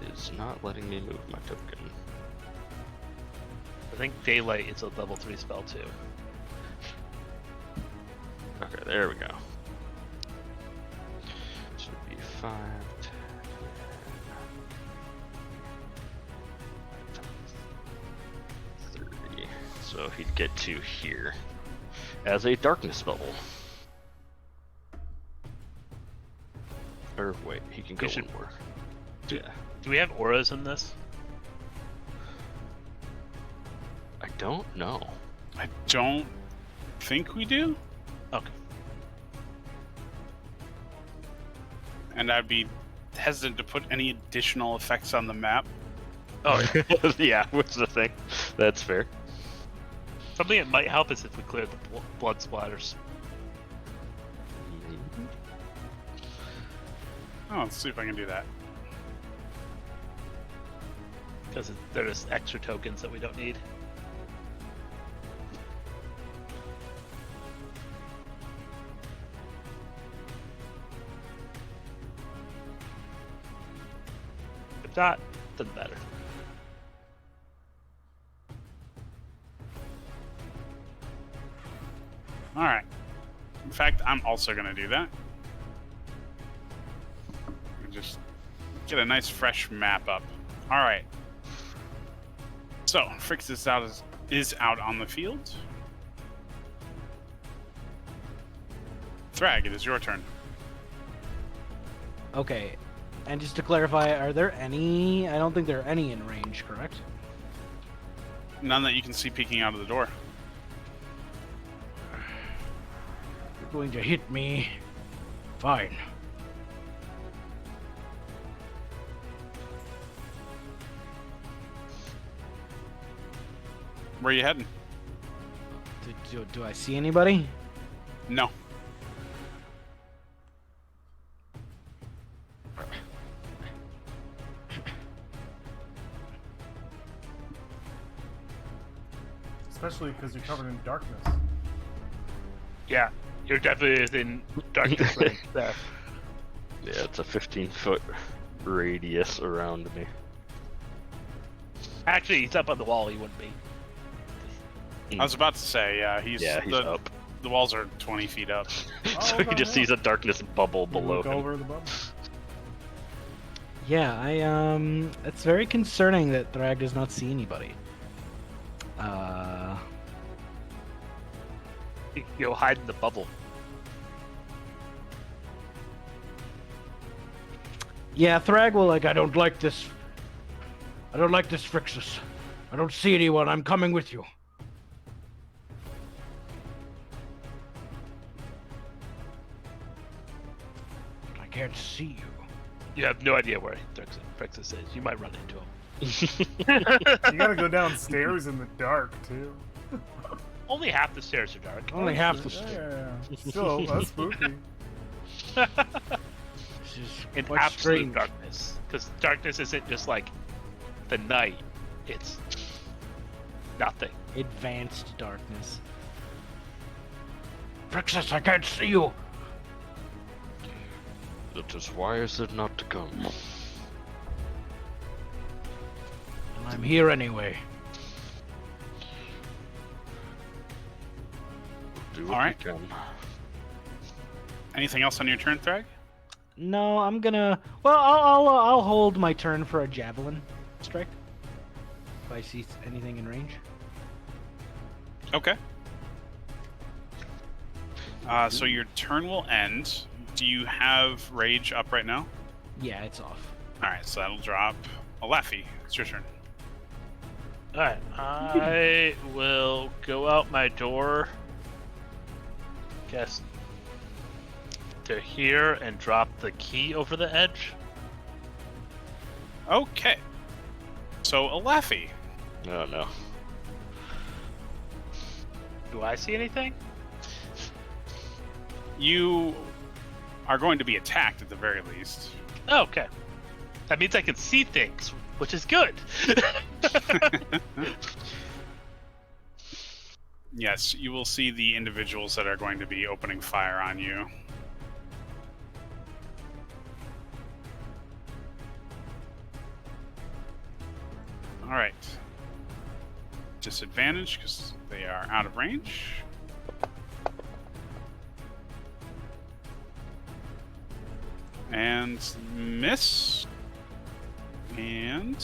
It is not letting me move my token. I think daylight is a level 3 spell too. Okay, there we go. Should be 5, 10, 30. So he'd get to here as a darkness bubble. Or wait, he can go should- one more. do- Yeah. Do we have auras in this? I don't know. I don't think we do, Okay. and I'd be hesitant to put any additional effects on the map. Oh, yeah. Yeah, what's the thing? That's fair. Something that might help is if we clear the blood splatters. Oh, let's see if I can do that. Because there's extra tokens that we don't need. If not, doesn't matter. All right. In fact, I'm also going to do that. Just get a nice fresh map up. All right. So, Phrixus is out on the field. Thrag, it is your turn. Okay. And just to clarify, are there any? I don't think there are any in range, correct? None that you can see peeking out of the door. You're going to hit me. Fine. Where are you heading? Do I see anybody? No. especially because you're covered in darkness. Yeah, you're definitely within darkness range there. Yeah, it's a 15-foot radius around me. Actually, he's up on the wall. He wouldn't be. I was about to say, yeah, he's up. The walls are 20 feet up. So he just sees a darkness bubble below Look him. over the bubble. Yeah, it's very concerning that Thrag does not see anybody. You'll hide in the bubble. Yeah, Thrag will I don't like this. I don't like this, Phrixus. I don't see anyone. I'm coming with you. But I can't see you. You have no idea where Phrixus is. You might run into him. You gotta go downstairs in the dark too. Only half the stairs are dark. Only half the stairs. Yeah. Still, that's spooky. This is In quite absolute strange. darkness. Because darkness isn't just like the night. It's nothing. Advanced darkness. Phrixus, I can't see you. That is why I said not to come. And I'm here anyway. Do what All right. we can. Anything else on your turn, Thrag? No, I'm gonna. Well, I'll hold my turn for a javelin strike. If I see anything in range. Okay. So your turn will end. Do you have Rage up right now? Yeah, it's off. Alright, so that'll drop. Laffy, it's your turn. Alright, I will go out my door. Guess to here and drop the key over the edge. Okay. So, Laffy. Oh no. Do I see anything? You are going to be attacked at the very least. Oh, okay. That means I can see things, which is good. Yes, you will see the individuals that are going to be opening fire on you. Alright. Disadvantage because they are out of range. And miss. And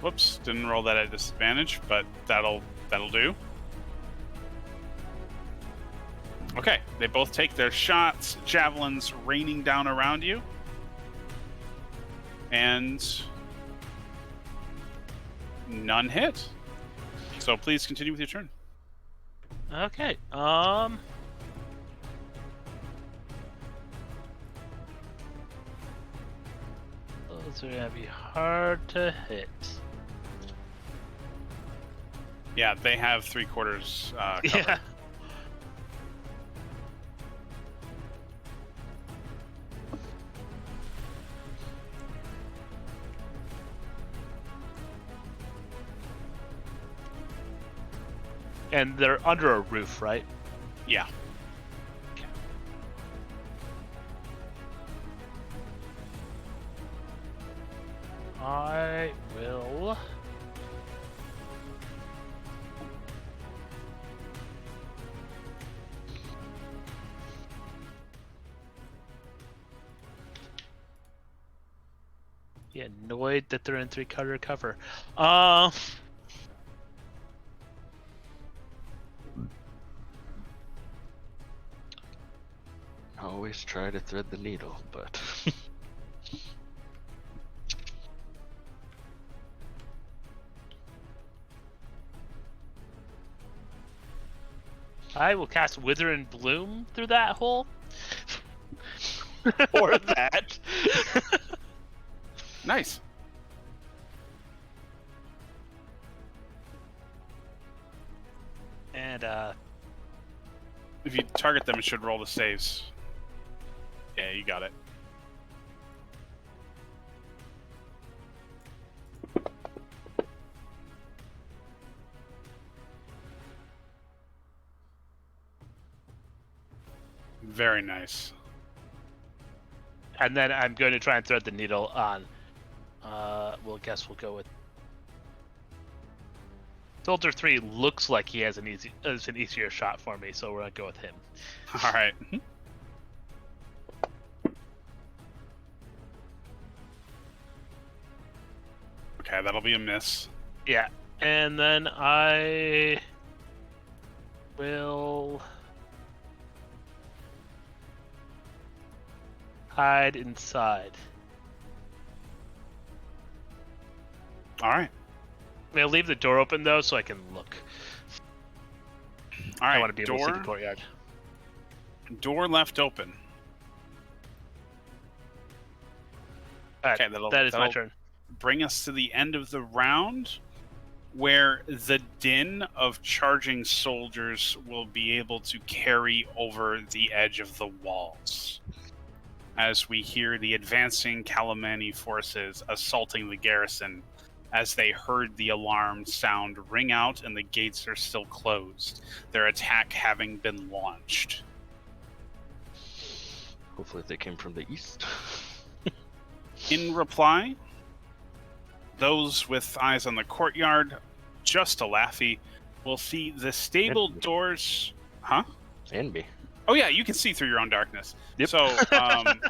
whoops, didn't roll that at disadvantage, but that'll do. Okay, they both take their shots, javelins raining down around you. And none hit. So please continue with your turn. Okay, those are gonna be hard to hit. Yeah, they have 3/4 cover. Yeah. And they're under a roof, right? Yeah. I will. Be annoyed that they're in 3/4 cover. Always try to thread the needle, but I will cast Wither and Bloom through that hole. or that. Nice. And If you target them, it should roll the saves. Yeah, you got it. Very nice. And then I'm going to try and thread the needle on. We'll go with Soldier 3. Looks like he has an easier shot for me, so we're gonna go with him. All right. Okay, that'll be a miss. Yeah, and then I will hide inside. All right. I'll leave the door open though, so I can look. All right. I want to be able to see the courtyard. Door left open. All right, Okay, that is my that'll turn. bring us to the end of the round, where the din of charging soldiers will be able to carry over the edge of the walls, as we hear the advancing Kalamani forces assaulting the garrison, as they heard the alarm sound ring out and the gates are still closed, their attack having been launched. Hopefully they came from the east. In reply, those with eyes on the courtyard, just a laughy, will see the stable doors. Huh? And me. Oh yeah, you can see through your own darkness. Yep. So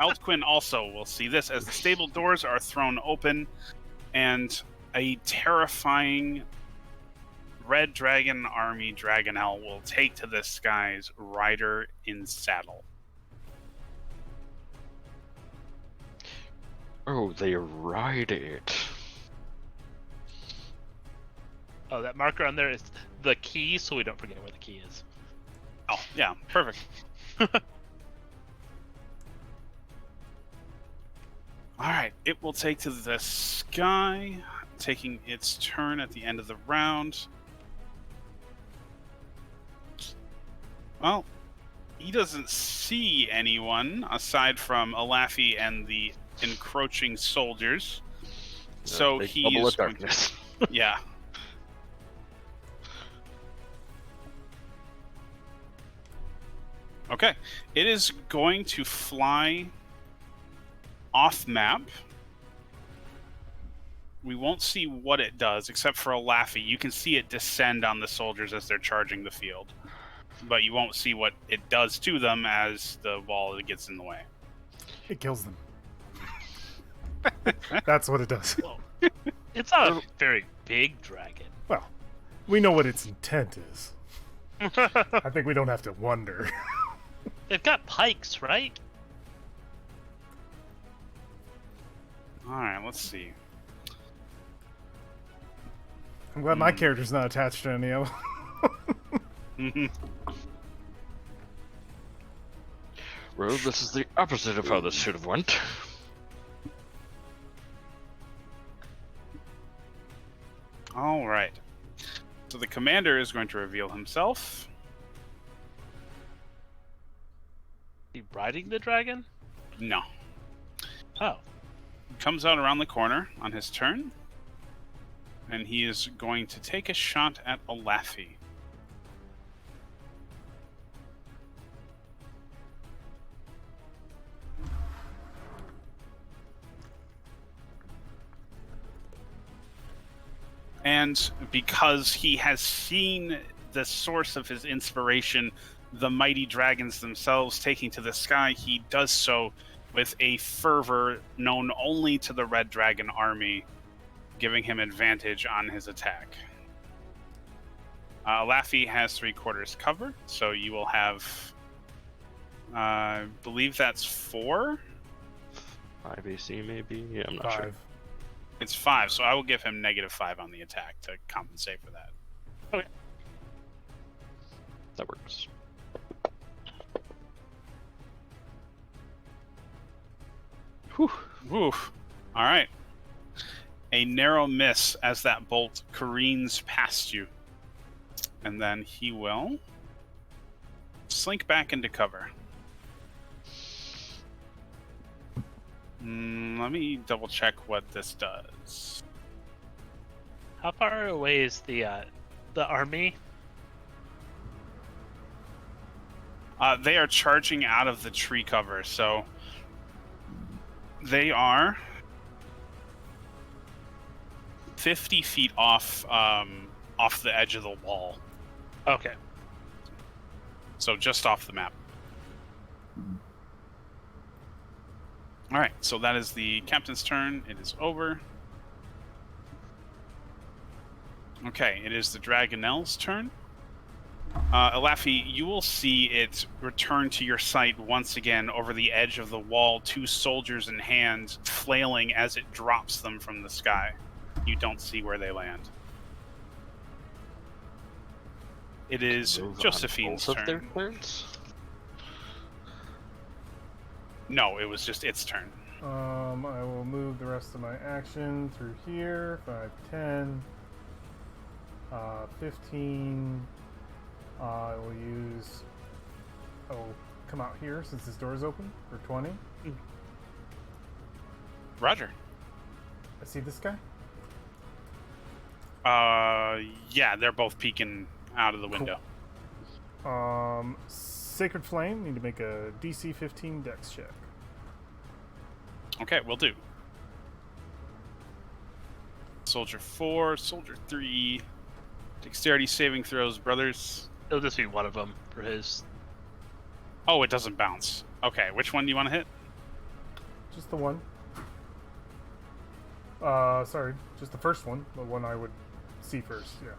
Elfquin also will see this as the stable doors are thrown open, and a terrifying Red Dragon Army Dragonel will take to the skies, rider in saddle. Oh, they ride it. Oh, that marker on there is the key, so we don't forget where the key is. Oh, yeah, perfect. Alright, it will take to the sky, taking its turn at the end of the round. Well, he doesn't see anyone aside from Alafi and the encroaching soldiers. So Big he bubble is of going to- darkness. yeah. Okay, it is going to fly off map. We won't see what it does, except for a Laffy. You can see it descend on the soldiers as they're charging the field, but you won't see what it does to them as the wall gets in the way. It kills them. That's what it does. Whoa. It's not a very big dragon. Well, we know what its intent is. I think we don't have to wonder. They've got pikes, right? Alright, let's see. I'm glad my character's not attached to any of them. Well, this is the opposite of how this should have went. Alright. So the commander is going to reveal himself. He riding the dragon? No. Oh. Comes out around the corner on his turn, and he is going to take a shot at Alafi. And because he has seen the source of his inspiration, the mighty dragons themselves taking to the sky, he does so with a fervor known only to the Red Dragon army, giving him advantage on his attack. Laffy has 3/4 cover, so you will have, I believe that's 4? 5 AC maybe? Yeah, I'm not sure. 5. It's 5, so I will give him -5 on the attack to compensate for that. That works. Whew. Woof. All right. A narrow miss as that bolt careens past you. And then he will slink back into cover. Let me double check what this does. How far away is the army? They are charging out of the tree cover, so they are 50 feet off the edge of the wall. Okay. So just off the map. All right, so that is the captain's turn. It is over. Okay, it is the Dragonelle's turn. Elafi, you will see it return to your sight once again over the edge of the wall, 2 soldiers in hand flailing as it drops them from the sky. You don't see where they land. It is Move on Josephine's both of their turn. turns? No, it was just its turn. I will move the rest of my action through here. 5, 10, 15. I will use. Oh, come out here since this door is open for 20. Roger. I see this guy. Yeah, they're both peeking out of the window. Sacred Flame. Need to make a DC 15 Dex check. Okay, will do. Soldier 4, Soldier 3. Dexterity saving throws, brothers. It'll just be one of them for his. Oh, it doesn't bounce. Okay, which one do you want to hit? Just the one. Sorry, just the first one. The one I would see first. Yeah.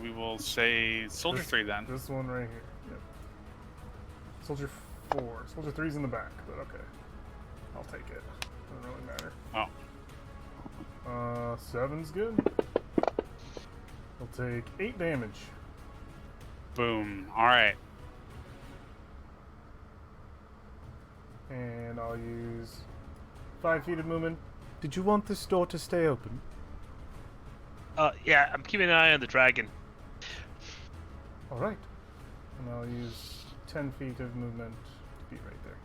We will say Soldier 3 then. This one right here. Yep. Soldier 4. Soldier 3's in the back, but okay. I'll take it. Doesn't really matter. Oh. 7's good. I'll take 8 damage. Boom. Alright. And I'll use 5 feet of movement. Did you want this door to stay open? Yeah, I'm keeping an eye on the dragon. Alright. And I'll use 10 feet of movement to be right there.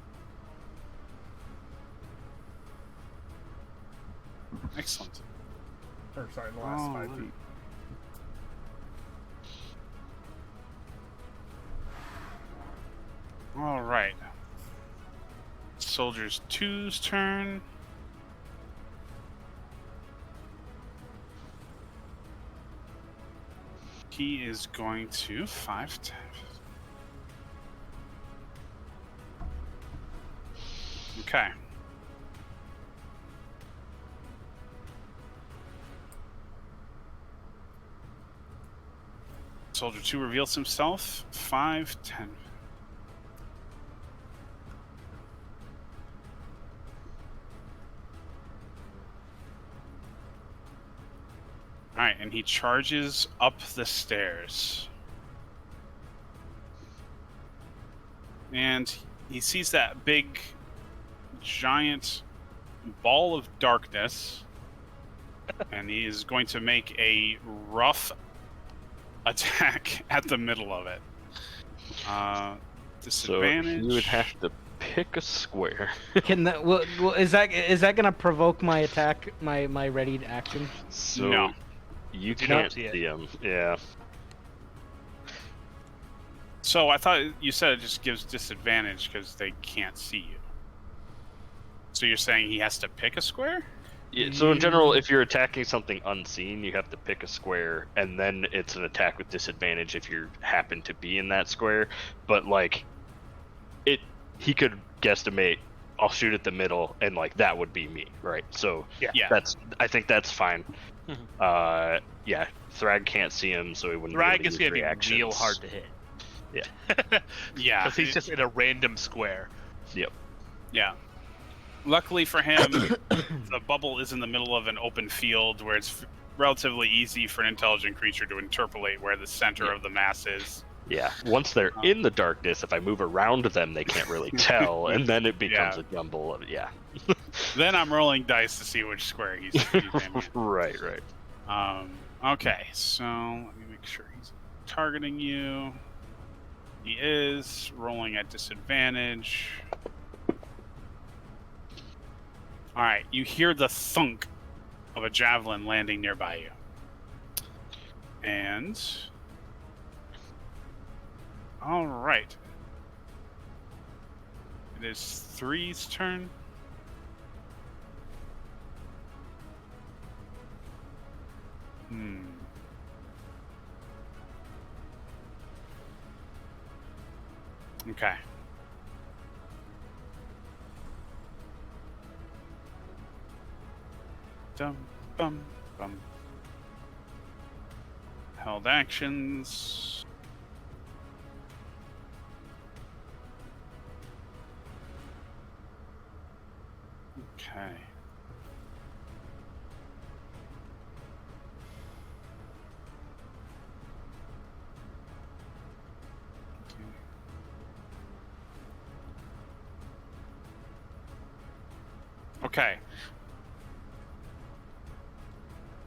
Excellent. Or sorry, the last 5 feet. Alright. Soldiers 2's turn. He is going to 5, 10. Okay. Soldier 2 reveals himself. 5, 10. Alright, and he charges up the stairs. And he sees that big, giant ball of darkness. And he is going to make a rough attack at the middle of it. Disadvantage. So you would have to pick a square. Can that? Well, is that gonna provoke my attack? My ready action? So No. you Do can't not see it. see him. Yeah. So I thought you said it just gives disadvantage because they can't see you. So you're saying he has to pick a square? Yeah, so in general, if you're attacking something unseen, you have to pick a square, and then it's an attack with disadvantage if you happen to be in that square. But like, he could guesstimate, I'll shoot at the middle, and like that would be me, right? So Yeah. I think that's fine. Mhm. Yeah, Thrag can't see him, so he wouldn't. Thrag be is able to gonna use be real reactions. hard to hit. Yeah. Yeah. Because he's just in a random square. Yep. Yeah. Luckily for him, the bubble is in the middle of an open field where it's relatively easy for an intelligent creature to interpolate where the center of the mass is. Yeah. Once they're in the darkness, if I move around them, they can't really tell, and then it becomes a jumble of Then I'm rolling dice to see which square he's aiming at. Right. Okay, so let me make sure he's targeting you. He is rolling at disadvantage. Alright, you hear the thunk of a javelin landing nearby you. And All right. It is 3's turn. Okay. Dum bum bum. Held actions. Okay. Okay.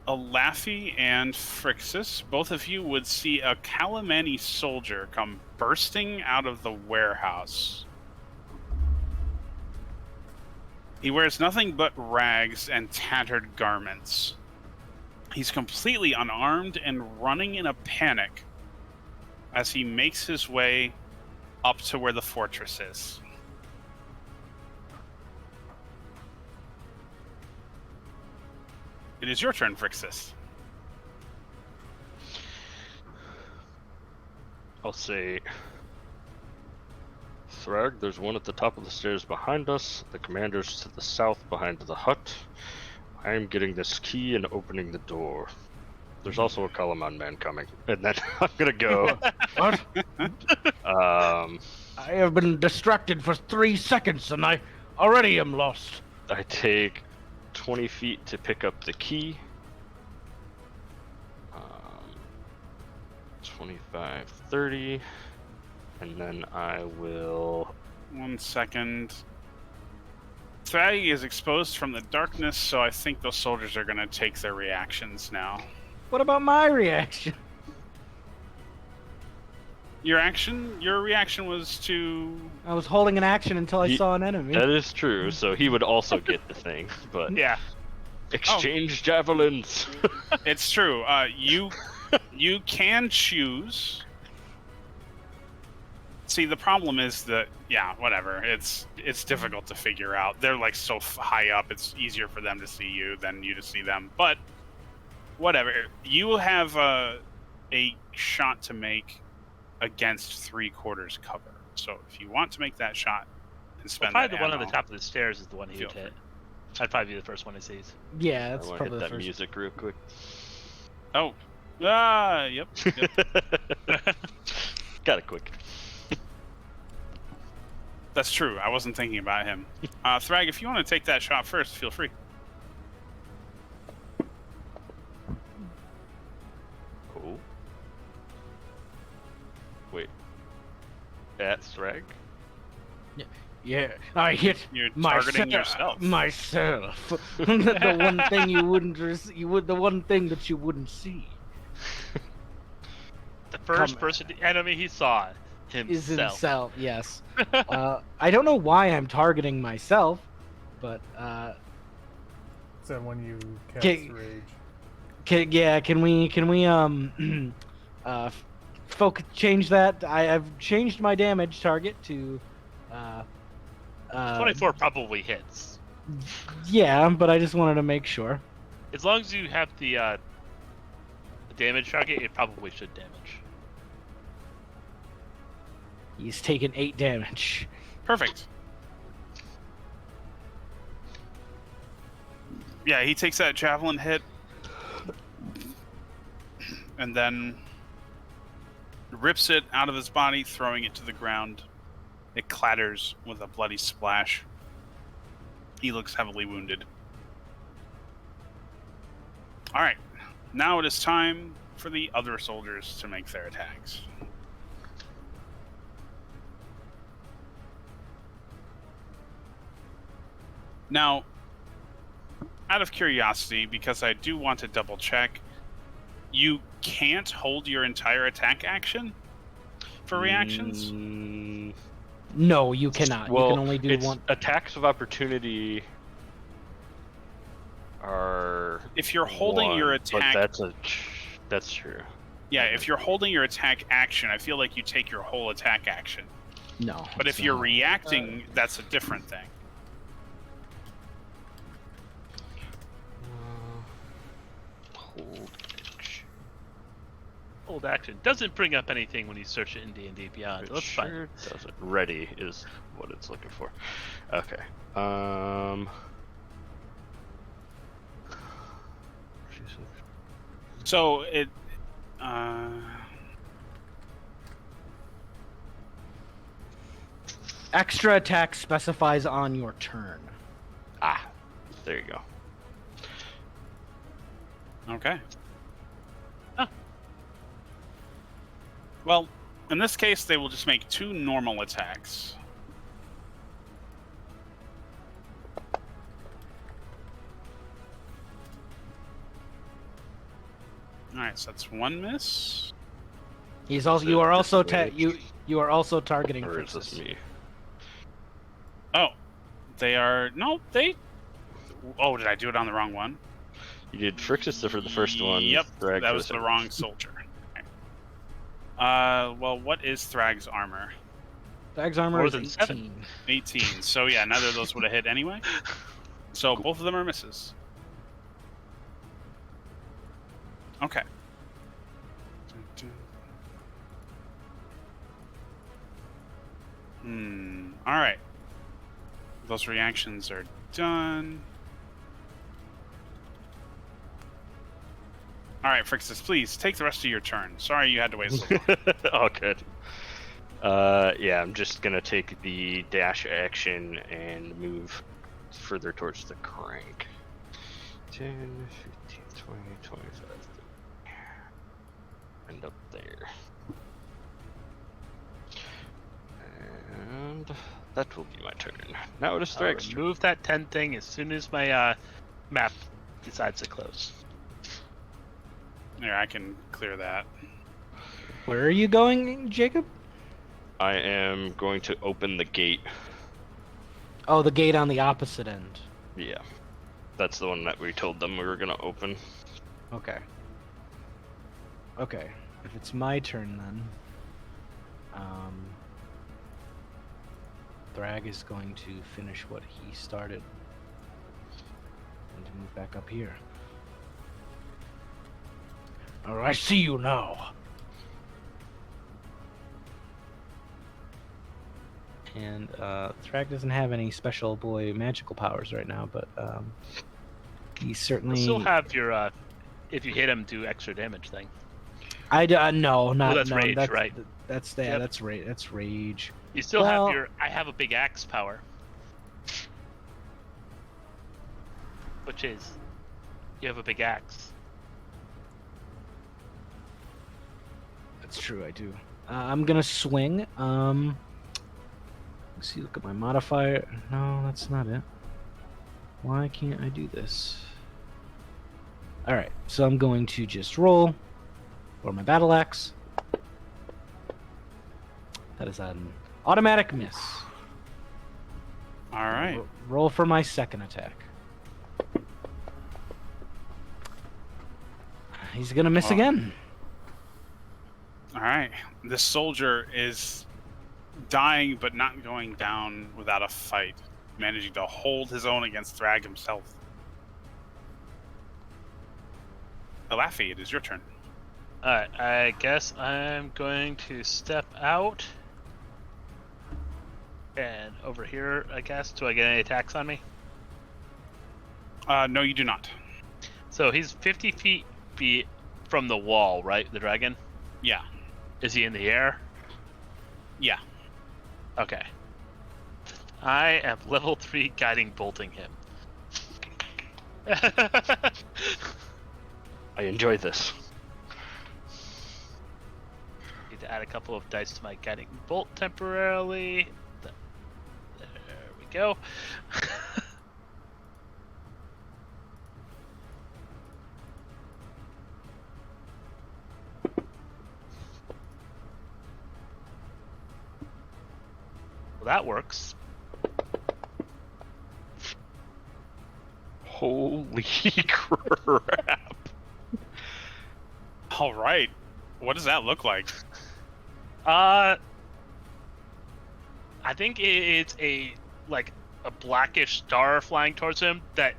Alafi and Phrixus, both of you would see a Calamani soldier come bursting out of the warehouse. He wears nothing but rags and tattered garments. He's completely unarmed and running in a panic as he makes his way up to where the fortress is. It is your turn, Phrixus. I'll say, Thrag, there's one at the top of the stairs behind us. The commander's to the south behind the hut. I am getting this key and opening the door. There's also a Kalaman man coming. And then I'm gonna go. What? I I have been distracted for 3 seconds and I already am lost. take 20 feet to pick up the key. 25, 30. And then I will... 1 second. Thrag is exposed from the darkness, so I think those soldiers are going to take their reactions now. What about my reaction? Your reaction was to... I was holding an action until I saw an enemy. That is true, so he would also get the thing, but... Yeah. Exchange javelins! It's true. You can choose. See, the problem is that, yeah, whatever. It's difficult to figure out. They're like so high up. It's easier for them to see you than you to see them. But whatever. You have a shot to make against 3/4 cover. So if you want to make that shot and spend Probably that the one on ammo, the top of the stairs is the one he would Feel hit. I'd probably be the first one he sees. Yeah, I that's want to probably hit the that first. music real quick. Oh. Yep. Got it quick. That's true. I wasn't thinking about him. Thrag, if you want to take that shot first, feel free. Cool. Wait. At Thrag? Yeah, I hit You're targeting yourself. Myself. The one thing you wouldn't the one thing that you wouldn't see The first person enemy he saw himself. is himself. Yes. I don't know why I'm targeting myself, but So when you cast Okay. rage. can we change that? I've changed my damage target to 24 probably hits. Yeah, but I just wanted to make sure. As long as you have the damage target, it probably should damage. He's taken 8 damage. Perfect. Yeah, he takes that javelin hit and then rips it out of his body, throwing it to the ground. It clatters with a bloody splash. He looks heavily wounded. All right, now it is time for the other soldiers to make their attacks. Now, out of curiosity, because I do want to double check, you can't hold your entire attack action for reactions? No, you cannot. Well, you can only do it's one. attacks of opportunity are... If you're holding your one, attack, But that's true. Yeah, if you're holding your attack action, I feel like you take your whole attack action. No. But it's if you're not. reacting, that's a different thing. Hold action. Hold action doesn't bring up anything when you search it in D&D Beyond. It That's sure doesn't. Ready is what it's looking for. Okay. So it. Extra attack specifies on your turn. Ah, there you go. Okay. Well, in this case, they will just make 2 normal attacks. Alright, so that's 1 miss. He's also. Is You it are also disadvantage? you are also targeting Or is this Fritz's. me? Oh, they are. No, they. Oh, did I do it on the wrong one? You did Frixus for the first one. Yep, Thrag that for was the second. wrong soldier. Well, what is Thrag's armor? Dag's armor More is than 18. 7. 18. So yeah, neither of those would have hit anyway. So both of them are misses. Okay. All right. Those reactions are done. All right, Frixus, please take the rest of your turn. Sorry you had to wait so long. Oh, good. Yeah, I'm just gonna take the dash action and move further towards the crank. 10, 15, 20, 25, 30. And up there. And that will be my turn. Now it is I'll Thrag's turn. remove that 10 thing as soon as my map decides to close. Yeah, I can clear that. Where are you going, Jacob? I am going to open the gate. Oh, the gate on the opposite end. Yeah. That's the one that we told them we were gonna open. Okay. Okay. If it's my turn then, Thrag is going to finish what he started and to move back up here. Oh, I see you now. And Thrag doesn't have any special boy magical powers right now, but he certainly. You still have your, if you hit him, do extra damage thing. No, not that's no, rage, that's, right? That's Yep. That's rage. That's rage. You still Well- have your, I have a big axe power. Which is, you have a big axe. That's true. I do. I'm gonna swing. Let's see. Look at my modifier. No, that's not it. Why can't I do this? All right. So I'm going to just roll for my battle axe. That is an automatic miss. All right. Roll for my second attack. He's gonna miss Oh. again. All right. This soldier is dying, but not going down without a fight, managing to hold his own against Thrag himself. Alafi, it is your turn. Alright, I guess I'm going to step out. And over here, I guess. Do I get any attacks on me? No, you do not. So he's 50 feet from the wall, right? The dragon? Yeah. Is he in the air? Yeah. Okay. I am level 3 guiding bolting him. I enjoy this. Need to add a couple of dice to my guiding bolt temporarily. There we go. Well, that works. Holy crap. All right. What does that look like? I think it's a blackish star flying towards him that,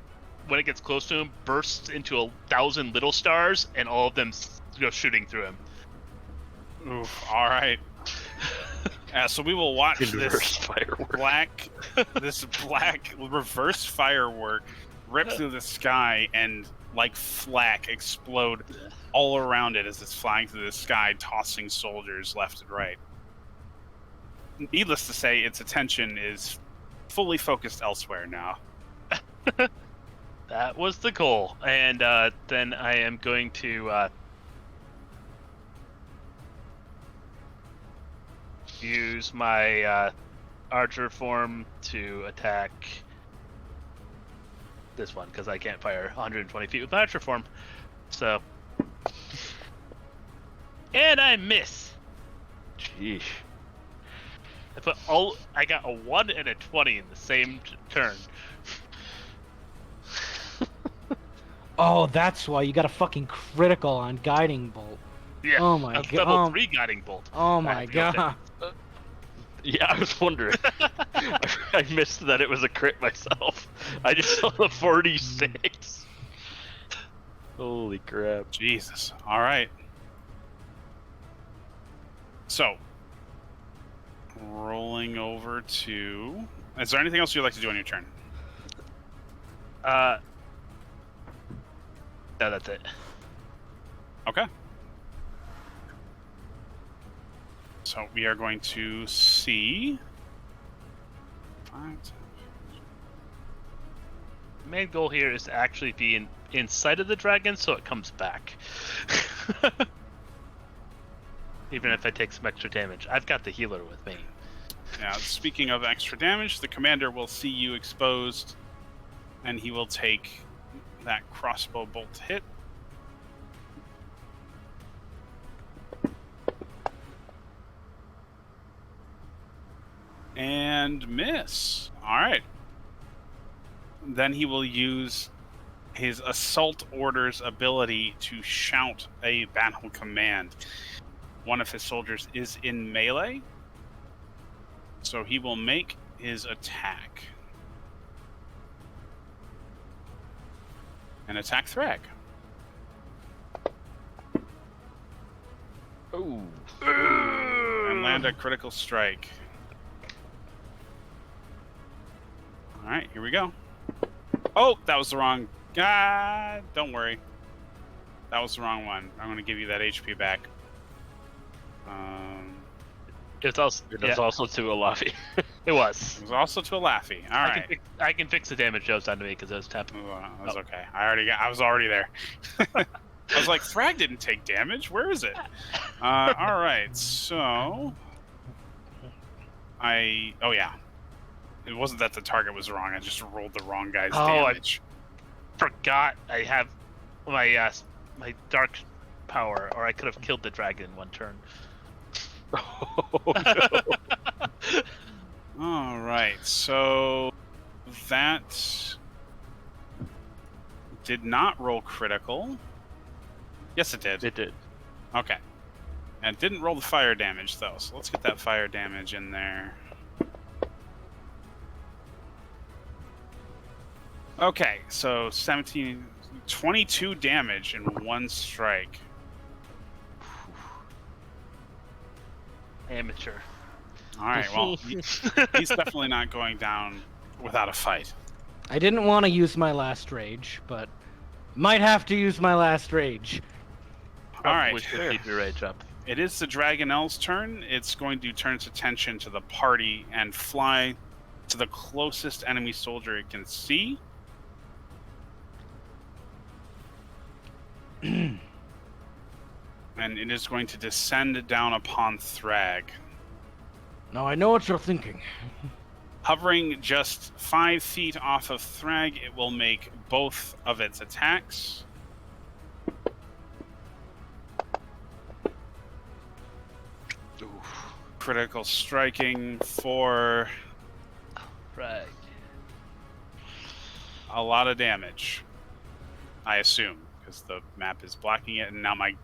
when it gets close to him, bursts into 1,000 little stars, and all of them go shooting through him. Oof. All right. So we will watch Inverse firework. this black reverse firework rip through the sky and, like flak, explode all around it as it's flying through the sky, tossing soldiers left and right. Needless to say, its attention is fully focused elsewhere now. That was the goal. And then I am going to use my archer form to attack this one, because I can't fire 120 feet with my archer form. So, and I miss. Jeez. I got a 1 and a 20 in the same turn. Oh, that's why you got a fucking critical on guiding bolt. Yeah. Oh my That's god. level 3 guiding bolt. Oh my have to go god. Yeah, I was wondering. I missed that it was a crit myself. I just saw the 46. Holy crap. Jesus. All right. So, rolling over to... Is there anything else you'd like to do on your turn? No, that's it. Okay. So we are going to see... The main goal here is to actually be inside of the dragon so it comes back. Even if I take some extra damage. I've got the healer with me. Now, speaking of extra damage, the commander will see you exposed, and he will take that crossbow bolt hit. And miss. Alright. Then he will use his Assault Orders ability to shout a battle command. One of his soldiers is in melee, so he will make his attack. And attack Thrag. Oh. And land a critical strike. Alright, here we go. Oh, that was the wrong... God, don't worry. That was the wrong one. I'm going to give you that HP back. It was also to Alafi. It was. It was also to a Laffy. All right. I can fix the damage that was done to me because I was tapping. That was okay. I was already there. I was like, Thrag didn't take damage. Where is it? All right. So oh yeah. It wasn't that the target was wrong. I just rolled the wrong guy's damage. I forgot I have my dark power, or I could have killed the dragon in one turn. Oh, no. All right. So that did not roll critical. Yes, it did. It did. Okay. And it didn't roll the fire damage, though. So let's get that fire damage in there. Okay, so 22 damage in one strike. Amateur. All right, well, he's definitely not going down without a fight. I didn't want to use my last rage, but might have to use my last rage. All right. We should keep your rage up. It is the Dragonelle's turn. It's going to turn its attention to the party and fly to the closest enemy soldier it can see. And it is going to descend down upon Thrag. Now I know what you're thinking. Hovering just 5 feet off of Thrag, it will make both of its attacks. Oof. Critical striking for Right. a lot of damage, I assume, because the map is blocking it, and now my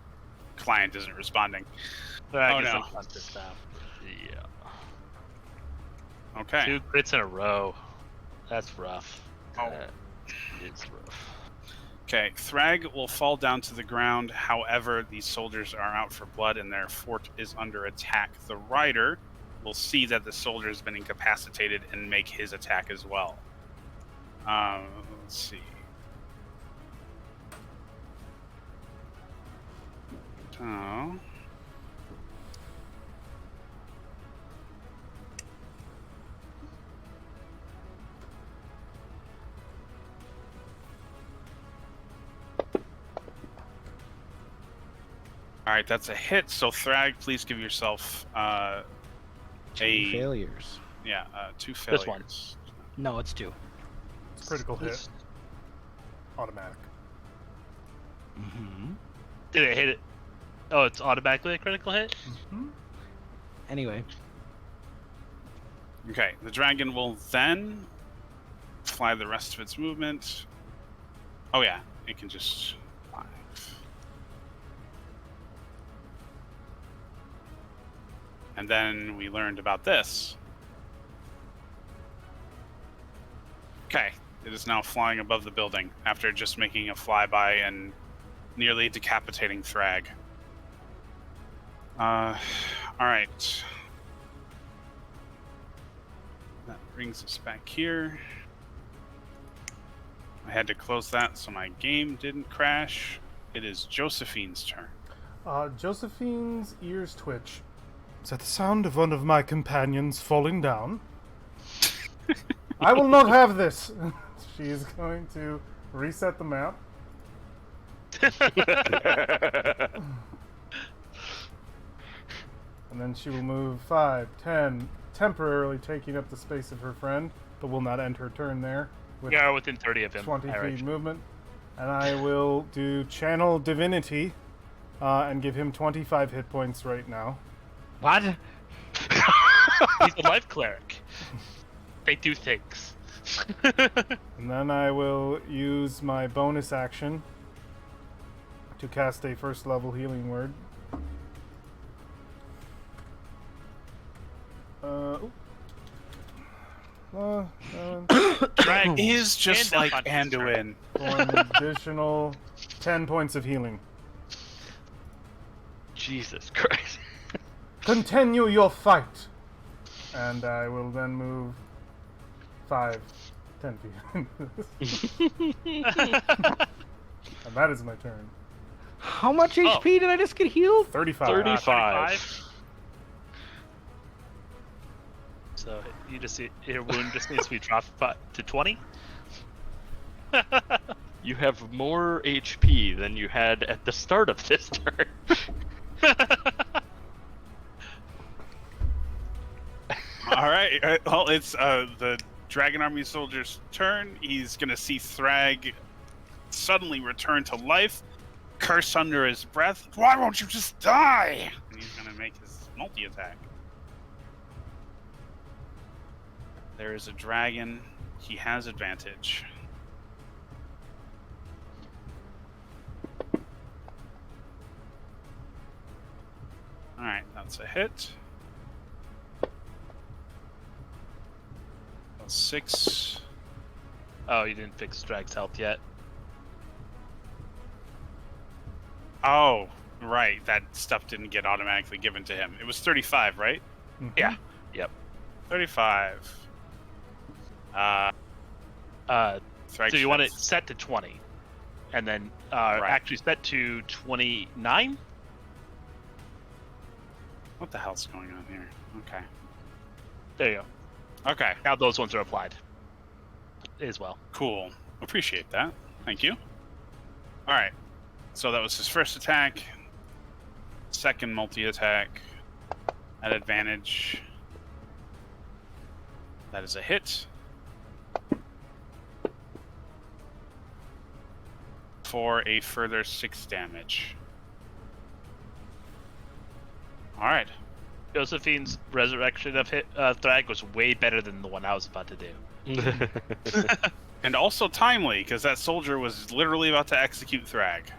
client isn't responding. Thrag Oh, is no. unconscious now. Yeah. Okay. 2 crits in a row. That's rough. Oh. It's rough. Okay, Thrag will fall down to the ground. However, these soldiers are out for blood and their fort is under attack. The rider will see that the soldier has been incapacitated and make his attack as well. Let's see. Oh. All right, that's a hit. So Thrag, please give yourself Two failures. 2 failures. This one. No, it's 2. It's critical hit. Automatic. Mm-hmm. Did it hit it? Oh, it's automatically a critical hit? Mm-hmm. Anyway, Okay, the dragon will then fly the rest of its movement. Oh yeah, it can just fly. And then we learned about this. Okay, it is now flying above the building after just making a flyby and nearly decapitating Thrag. Alright. That brings us back here. I had to close that so my game didn't crash. It is Josephine's turn. Josephine's ears twitch. Is that the sound of one of my companions falling down? I will not have this! She is going to reset the map. And then she will move 5, 10, temporarily taking up the space of her friend, but will not end her turn there. With You are within 30 of him. 20 Eric. feet movement. And I will do Channel Divinity and give him 25 hit points right now. what? He's a life cleric. They do things. And then I will use my bonus action to cast a first level healing word. Drag Is just And like unconscious turn. Anduin. For an additional 10 points of healing. Jesus Christ. Continue your fight! And I will then move 5, 10 feet. And that is my turn. How much Oh. HP did I just get healed? 35. 35. So you just your wound just needs to be dropped to 20. You have more HP than you had at the start of this turn. All right. Well, it's the Dragon Army soldier's turn. He's gonna see Thrag suddenly return to life, curse under his breath. Why won't you just die? And he's gonna make his multi-attack. There is a dragon. He has advantage. All right, that's a hit. 6. Oh, you didn't fix Drag's health yet. Oh, right. That stuff didn't get automatically given to him. It was 35, right? Mhm. Yeah. Yep. 35. Thrag So you want it shoots. set to 20, and then Right. actually set to 29. What the hell's going on here? Okay. There you go. Okay. Now those ones are applied as well. Cool. Appreciate that. Thank you. All right. So that was his first attack. Second multi-attack at advantage. That is a hit. For a further 6 damage. All right. Josephine's resurrection of Thrag was way better than the one I was about to do. And also timely, because that soldier was literally about to execute Thrag.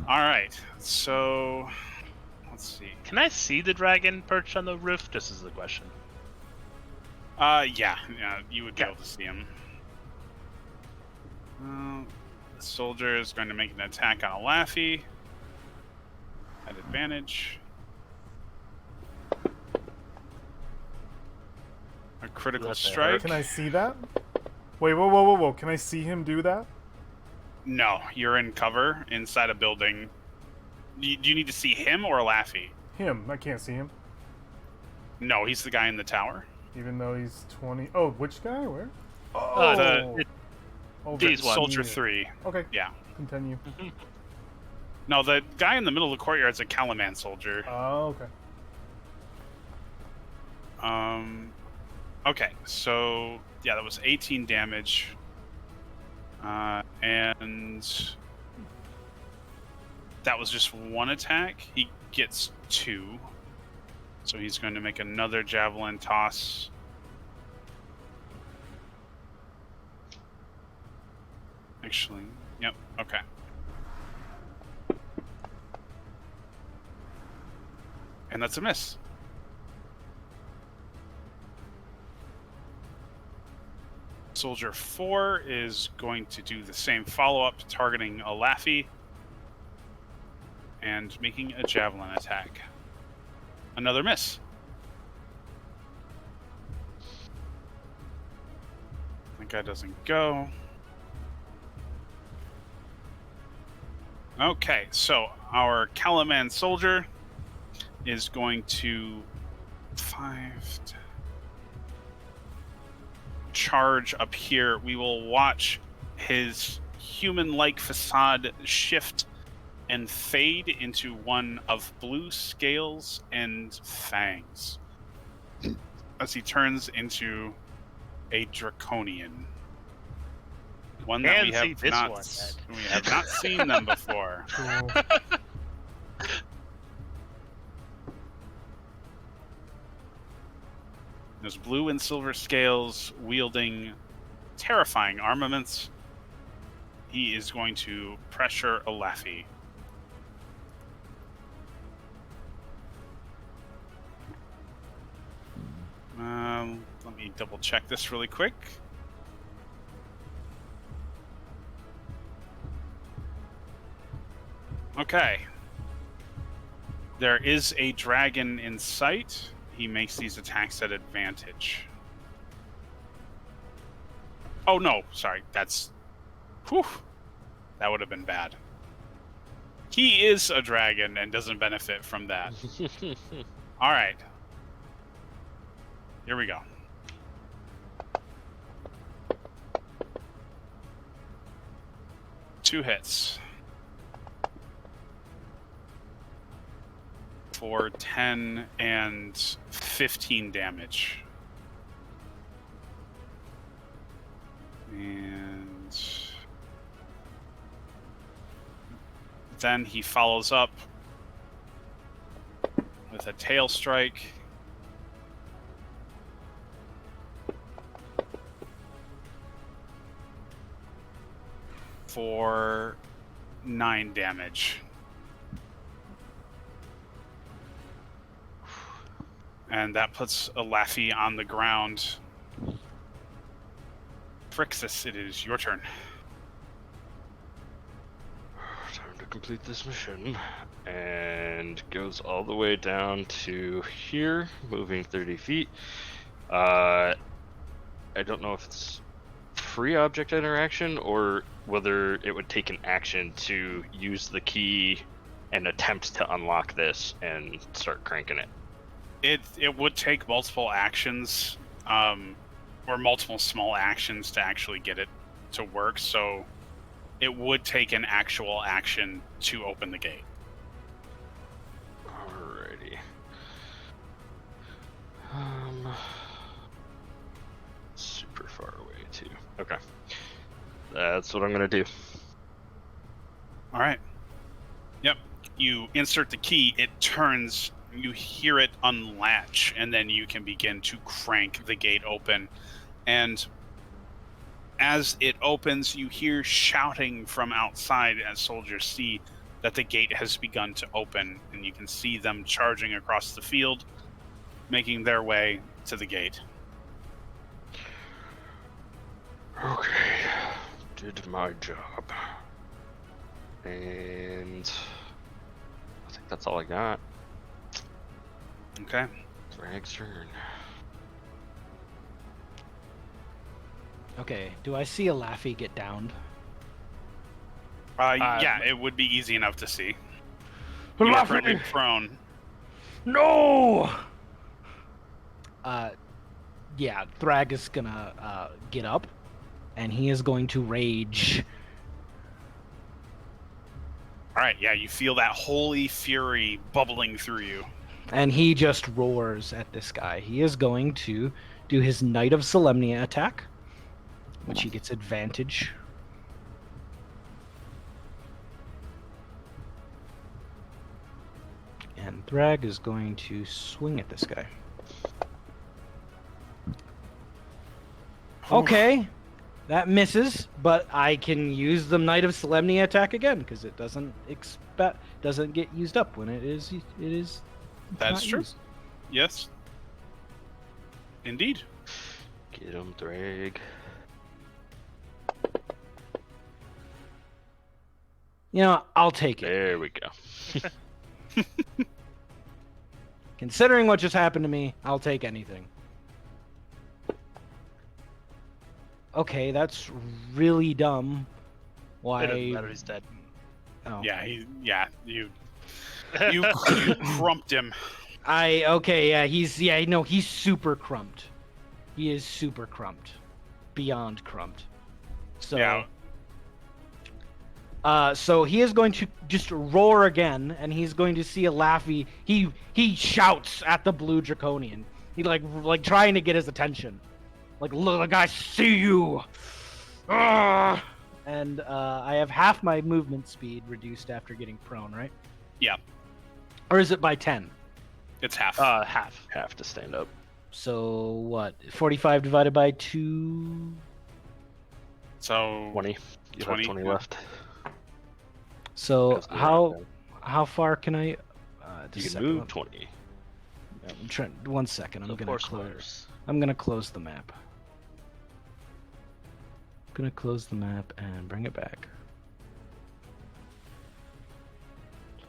All right. So let's see. Can I see the dragon perched on the roof? Just as a question. Yeah, you would be Okay. able to see him. The soldier is going to make an attack on a Laffy at advantage. A critical What the heck? strike. Can I see that? Wait, whoa. Can I see him do that? No, you're in cover inside a building. Do you need to see him or a Laffy? Him. I can't see him. No, he's the guy in the tower. Even though he's 20. Oh, which guy? Where? Over these ones. Soldier here. 3. Okay. Yeah. Continue. No, the guy in the middle of the courtyard is a Calaman soldier. Oh, okay. Okay, so yeah, that was 18 damage. And that was just one attack. He gets 2. So he's going to make another javelin toss. Actually, yep, okay. And that's a miss. Soldier 4 is going to do the same follow-up, targeting a Laffy and making a javelin attack. Another miss. That guy doesn't go. Okay, so our Calaman soldier is going to 5 charge up here. We will watch his human-like facade shift and fade into one of blue scales and fangs as he turns into a draconian. One that we see have this not one, we have not seen them before. Cool. Those blue and silver scales wielding terrifying armaments. He is going to pressure a Laffy. Let me double check this really quick. Okay. There is a dragon in sight. He makes these attacks at advantage. Oh no, sorry. That's... Whew. That would have been bad. He is a dragon and doesn't benefit from that. Alright. Here we go. Two hits. For 10 and 15 damage. And then he follows up with a tail strike. For 9 damage. And that puts a Laffy on the ground. Phrixus, it is your turn. Time to complete this mission. And goes all the way down to here, moving 30 feet. I don't know if it's free object interaction or whether it would take an action to use the key and attempt to unlock this and start cranking it. It would take multiple actions, or multiple small actions to actually get it to work, so it would take an actual action to open the gate. Alrighty. Super far away too. Okay. That's what I'm gonna do. All right. Yep. You insert the key, it turns, you hear it unlatch, and then you can begin to crank the gate open. And as it opens, you hear shouting from outside as soldiers see that the gate has begun to open, and you can see them charging across the field, making their way to the gate. Okay, did my job. And I think that's all I got. Okay. Drag's turn. Okay, do I see a Laffy get downed? Yeah, it would be easy enough to see. You are currently prone. No! Yeah, Thrag is gonna get up, and he is going to rage. All right, yeah, you feel that holy fury bubbling through you. And he just roars at this guy. He is going to do his Knight of Solemnia attack, which he gets advantage. And Thrag is going to swing at this guy. Okay, that misses, but I can use the Knight of Solemnia attack again because it doesn't get used up when it is. That's not true. used. Yes. Indeed. Get him, Drag. You know, I'll take it. There we go. Considering what just happened to me, I'll take anything. Okay, that's really dumb. Why? It doesn't matter, he's dead. Oh. Yeah, you crumped him. He's super crumped. He is super crumped. Beyond crumped. So Yeah. So he is going to just roar again, and he's going to see a Laffy. He shouts at the blue draconian. He like trying to get his attention. Like, look, I see you. Ugh! And I have half my movement speed reduced after getting prone, right? Yeah, Or is it by 10? it's half. Have to stand up. So what? 45 divided by 2. So 20. You 20, have 20 yeah. left. So Because they're how far can I? You Just can a move second. 20. I'm trying. 1 second. I'm So gonna 4 close. squares. I'm gonna close the map. Gonna close the map and bring it back.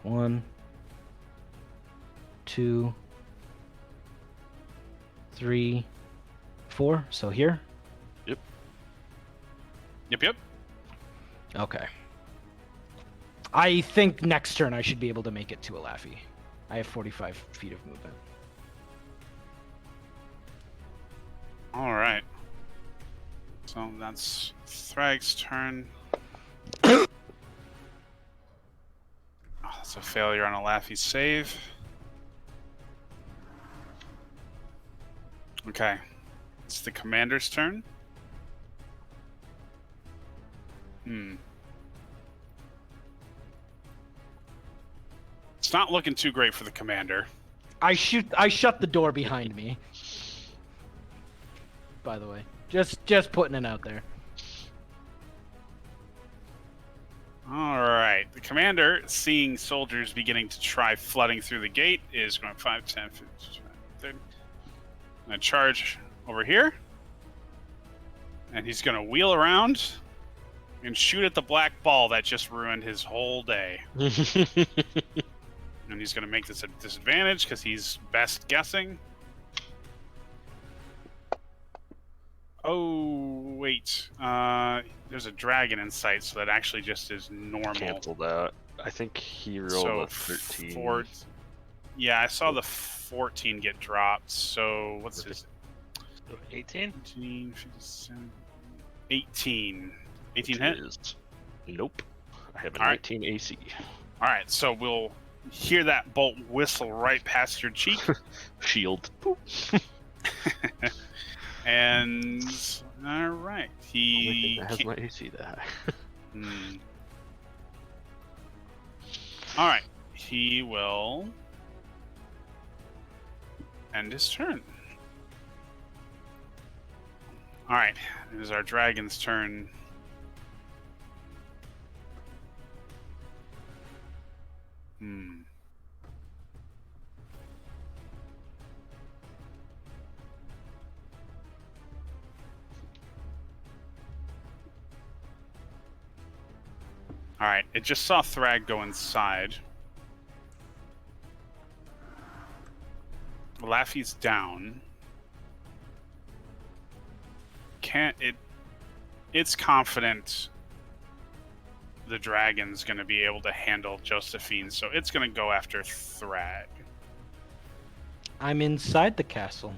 1, 2, 3, 4. So here. Yep. Okay. I think next turn I should be able to make it to a Laffy. I have 45 feet of movement. All right. So that's Thrag's turn. That's a failure on a Laffy save. Okay. It's the commander's turn. It's not looking too great for the commander. I shut the door behind me. By the way, just putting it out there. All right. The commander, seeing soldiers beginning to try flooding through the gate, is going 5, 10, 15, 20, 30. Going to charge over here. And he's going to wheel around and shoot at the black ball that just ruined his whole day. And he's going to make this a disadvantage because he's best guessing. Oh, wait. There's a dragon in sight, so that actually just is normal. Cancel that. I think he rolled a 13. Yeah, I saw the 14 get dropped, so what's his... 18? 18, 57, 18. 18 Which hit? is- Nope. I have a All right. 19 AC. All right, so we'll hear that bolt whistle right past your cheek. Shield. Boop. And... All right. Only He... thing that has can't- my AC that high. All right. He will end his turn. All right. It is our dragon's turn. Hmm. All right, it just saw Thrag go inside. Laffy's down. Can't it? It's confident the dragon's going to be able to handle Josephine, so it's going to go after Thrag. I'm inside the castle.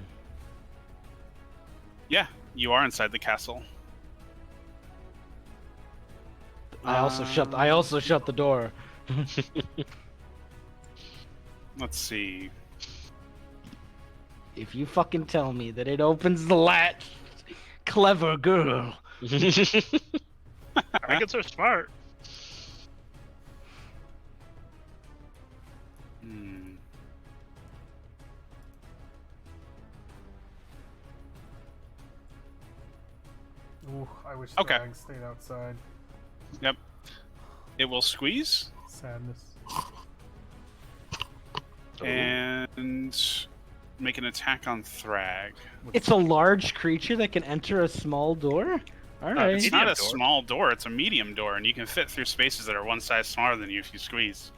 Yeah, you are inside the castle. I also shut the door. Let's see. If you fucking tell me that it opens the latch, clever girl. Dragons are smart. Hmm. Ooh, I wish Okay. Thrag stayed outside. Yep. It will squeeze Sadness. and make an attack on Thrag. It's a large creature that can enter a small door? Alright. It's not Medium a door. small door, it's a medium door, and you can fit through spaces that are one size smaller than you if you squeeze.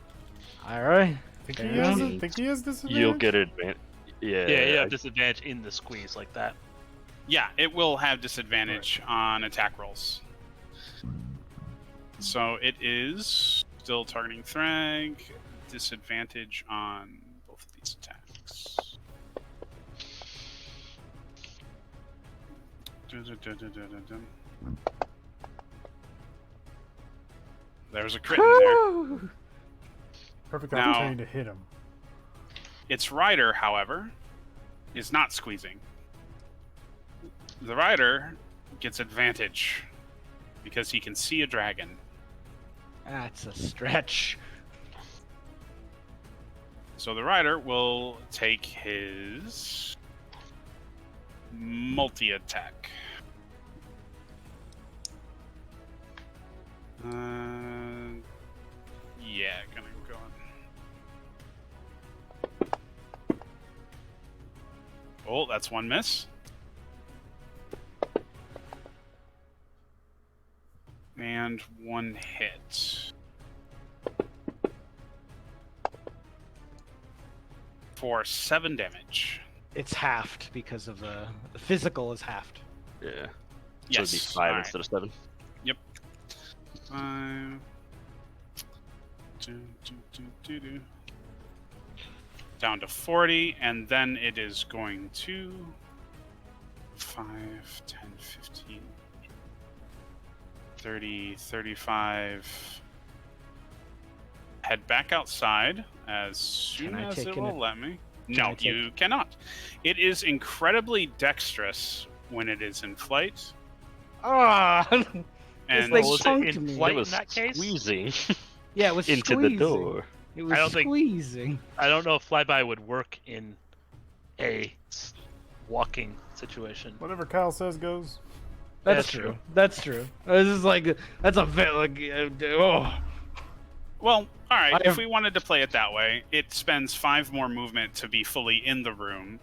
Alright. Think Fair he has enough. it? Think he has disadvantage? You'll get advantage. Yeah. Yeah, you have disadvantage in the squeeze like that. Yeah, it will have disadvantage on attack rolls. So it is still targeting Thrag, disadvantage on both of these attacks. There's a crit in there. Perfect Now- opportunity to hit him. Its rider, however, is not squeezing. The rider gets advantage because he can see a dragon. That's a stretch. So the rider will take his multi-attack. Yeah, gonna go on. Oh, that's one miss. And one hit. For 7 damage. It's halved because of the physical is halved. Yeah. So Yes. it'd be 5 alright. instead of 7. 5. Down to 40, and then it is going to 5, 10, 15, 30, 35. Head back outside as soon Can I as take it an- will let me. I No, take- you cannot. It is incredibly dexterous when it is in flight. Ah! And like was it punked in me. flight It was in that case? squeezing Yeah, it was into squeezing. the door. It was I don't think- squeezing. I don't know if flyby would work in a walking situation. Whatever Kyle says goes. That's that's true. true. That's true. This is like that's a bit like oh. Well, all right. I If have- we wanted to play it that way, it spends 5 more movement to be fully in the room,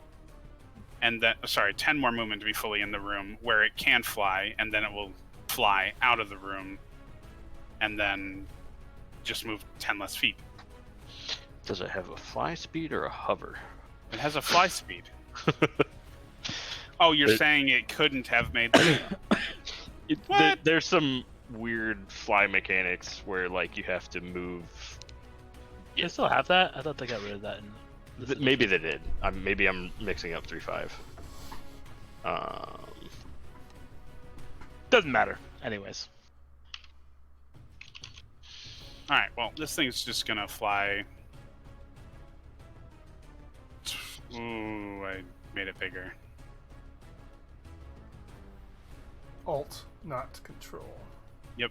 and then 10 more movement to be fully in the room, where it can fly, and then it will fly out of the room, and then just move 10 less feet. Does it have a fly speed or a hover? It has a fly speed. Oh, you're It- saying it couldn't have made? What? There's some weird fly mechanics where like you have to move. You still have that? I thought they got rid of that. In this Maybe they did. Maybe I'm mixing up 3.5. Doesn't matter. Anyways. All right. Well, this thing's just gonna fly. Ooh, I made it bigger. Alt, not control. Yep.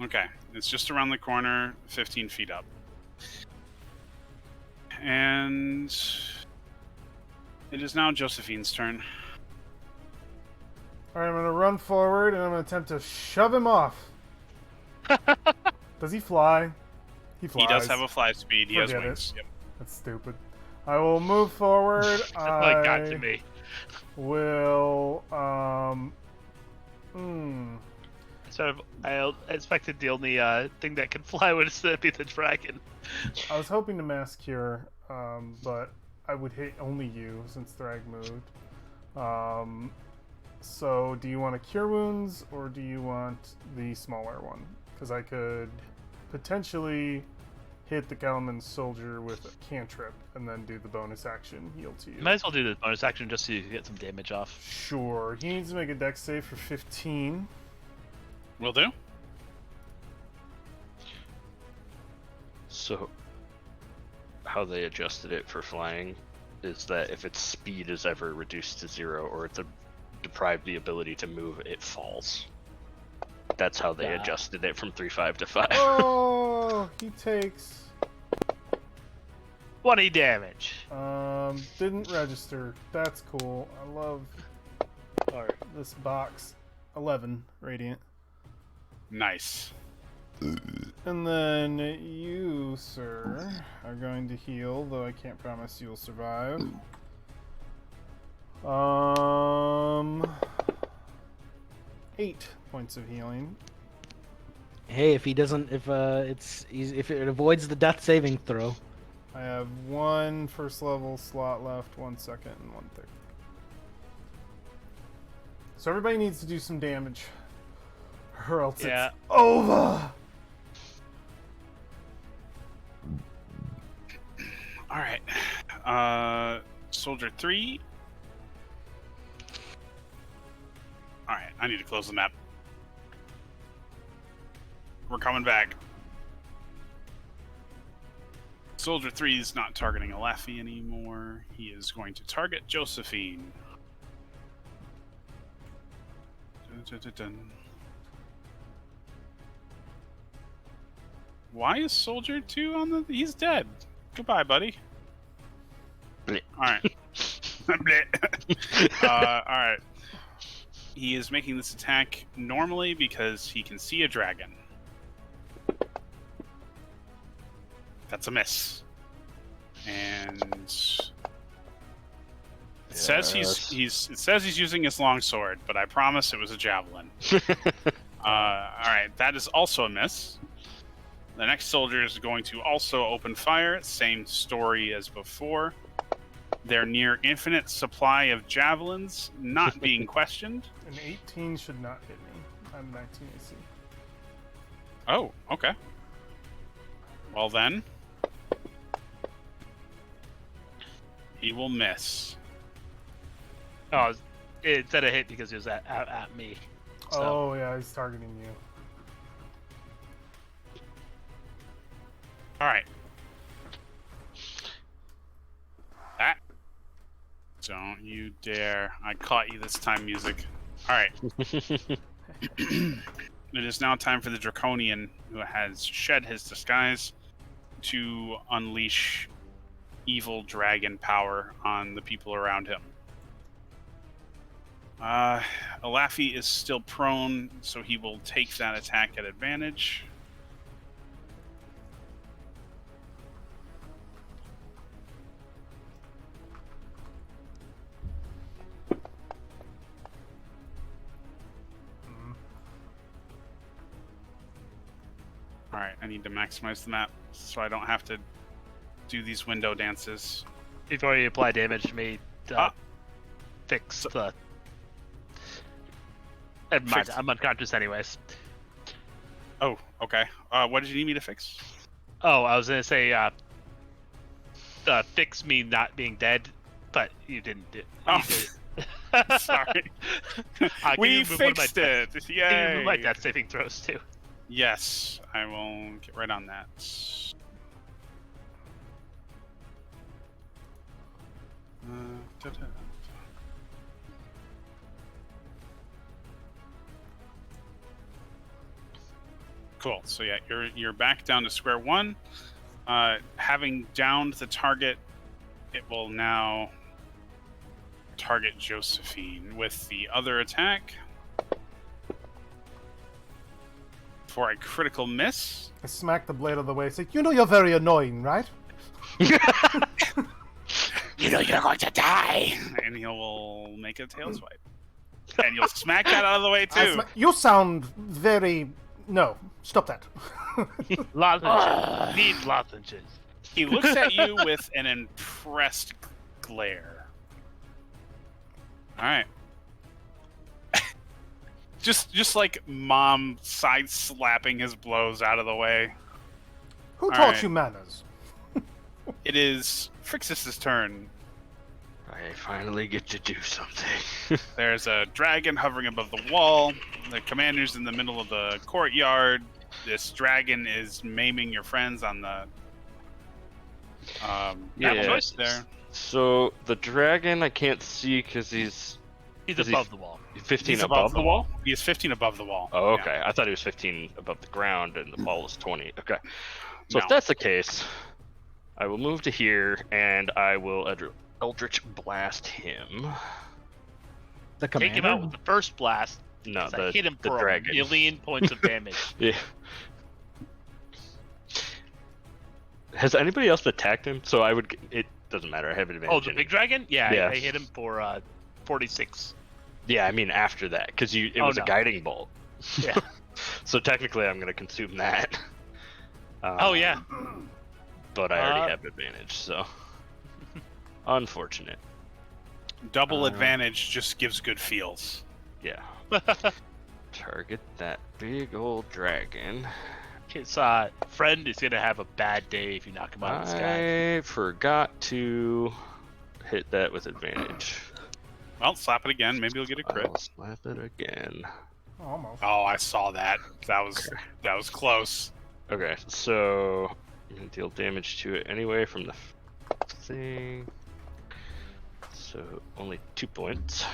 Okay, it's just around the corner, 15 feet up. And it is now Josephine's turn. Alright, I'm gonna run forward and I'm gonna attempt to shove him off. Does he fly? He flies. He does have a fly speed. He has Forget wings. it. Yep. That's stupid. I will move forward. That's what it got to I me. will. Sort of, I expected the only thing that can fly would be the dragon. I was hoping to mass cure, but I would hit only you since Thrag moved. So do you want to cure wounds or do you want the smaller one? Because I could potentially hit the Gelman soldier with a cantrip and then do the bonus action heal to you. Might as well do the bonus action just so you can get some damage off. Sure. He needs to make a dex save for 15. Will do. So, how they adjusted it for flying is that if its speed is ever reduced to 0 or it's deprived the ability to move, it falls. That's how they adjusted it from 3/5 to 5. Oh, he takes 20 damage. didn't register. That's cool. I love this box. 11 radiant. Nice. And then you, sir, are going to heal, though I can't promise you'll survive. 8 points of healing. Hey, if he doesn't, if it avoids the death saving throw. I have 1 first level slot left, 1 second, and 1 third. So everybody needs to do some damage, or else it's over. All right. Soldier 3. All right, I need to close the map. We're coming back. Soldier 3 is not targeting Alafi anymore. He is going to target Josephine. Dun, dun, dun, dun. Why is Soldier 2 on the... He's dead. Goodbye, buddy. Bleh. Alright. Alright. He is making this attack normally because he can see a dragon. That's a miss. And it says it says he's using his longsword, but I promise it was a javelin. Alright, that is also a miss. The next soldier is going to also open fire. Same story as before. Their near infinite supply of javelins not being questioned. An 18 should not hit me. I'm 19 AC. Oh, okay. Well then, he will miss. Oh, it said a hit because it was at me. So. Oh yeah, he's targeting you. All right. That. Don't you dare. I caught you this time, music. All right. It is now time for the Draconian, who has shed his disguise, to unleash evil dragon power on the people around him. Alafi is still prone, so he will take that attack at advantage. Alright, I need to maximize the map so I don't have to do these window dances. Before you apply damage to me, fix the... Never mind, I'm unconscious anyways. Oh, okay. What did you need me to fix? Oh, I was gonna say, fix me not being dead, but you didn't do it. Oh, sorry. We fixed it! Yay! Can you move my death saving throws too? Yes, I will get right on that. Cool. So yeah, you're back down to square one. Having downed the target, it will now target Josephine with the other attack. for a critical miss. I smack the blade of the way. Say, you know you're very annoying, right? You know you're going to die. And he will make a tail swipe. And you'll smack that out of the way, too. You sound very... No, stop that. Lozenges. Need lozenges. He looks at you with an impressed glare. All right. just like mom side slapping his blows out of the way. Who All taught right. you manners? It is Phrixus's turn. I finally get to do something. There's a dragon hovering above the wall. The commander's in the middle of the courtyard. This dragon is maiming your friends on the Yeah. choice there. So the dragon I can't see because he's Above the wall. 15 He's above the wall. He is 15 above the wall. Oh, Yeah. okay. I thought he was 15 above the ground and the wall is 20. Okay. So No. if that's the case, I will move to here and I will Eldritch Blast him. The Take him out with the first blast. No, 'Cause I hit him the for dragon. a million points of damage. Yeah. Has anybody else attacked him? So I would. It doesn't matter. I have advantage. Oh, the big dragon? Yeah, Yeah. I hit him for 46. Yeah, I mean after that, because it Oh, was a no. guiding bolt. Yeah. So technically, I'm gonna consume that. Oh, yeah. But I already have advantage, so unfortunate. Double advantage just gives good feels. Yeah. Target that big old dragon. His friend is going to have a bad day if you knock him out of the sky. I forgot to hit that with advantage. Well, slap it again. Maybe you'll get a crit. I'll slap it again. Almost. Oh, I saw that. That was close. Okay, so I'm gonna deal damage to it anyway from the thing. So only 2 points.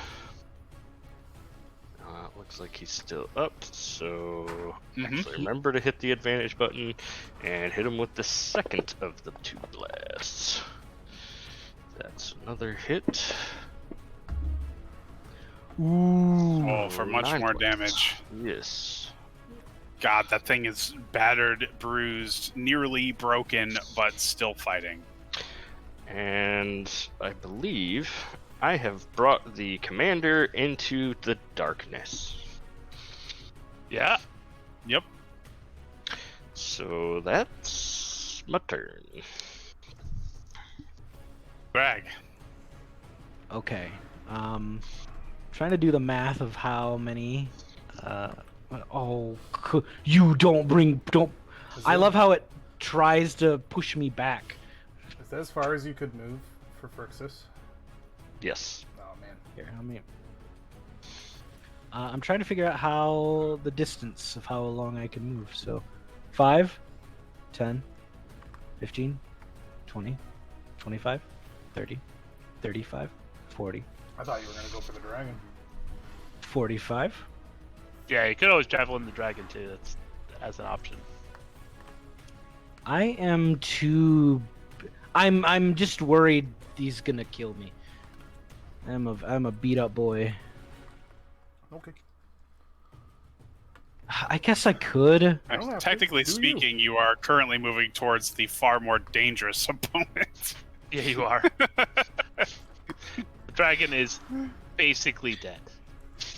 Looks like he's still up, so actually remember to hit the advantage button and hit him with the second of the 2 blasts. That's another hit. Ooh. Oh, for much 9 more points. damage. Yes. God, that thing is battered, bruised, nearly broken, but still fighting. And I believe I have brought the commander into the darkness. Yeah. Yep. So that's my turn. Greg. Okay. Trying to do the math of how many. You don't. I love how it tries to push me back. Is that as far as you could move for Phrixus? Yes. Oh man. Here, let me. I'm trying to figure out how the distance of how long I can move. So, 5, 10, 15, 20, 25, 30, 35, 40, I thought you were gonna go for the dragon. 45. Yeah, you could always travel in the dragon too. That's as an option. I am too. I'm just worried he's gonna kill me. I'm a beat up boy. Okay. I guess I could. don't have to. Technically Do you? speaking, you are currently moving towards the far more dangerous opponent. Yeah, you are. The dragon is basically dead.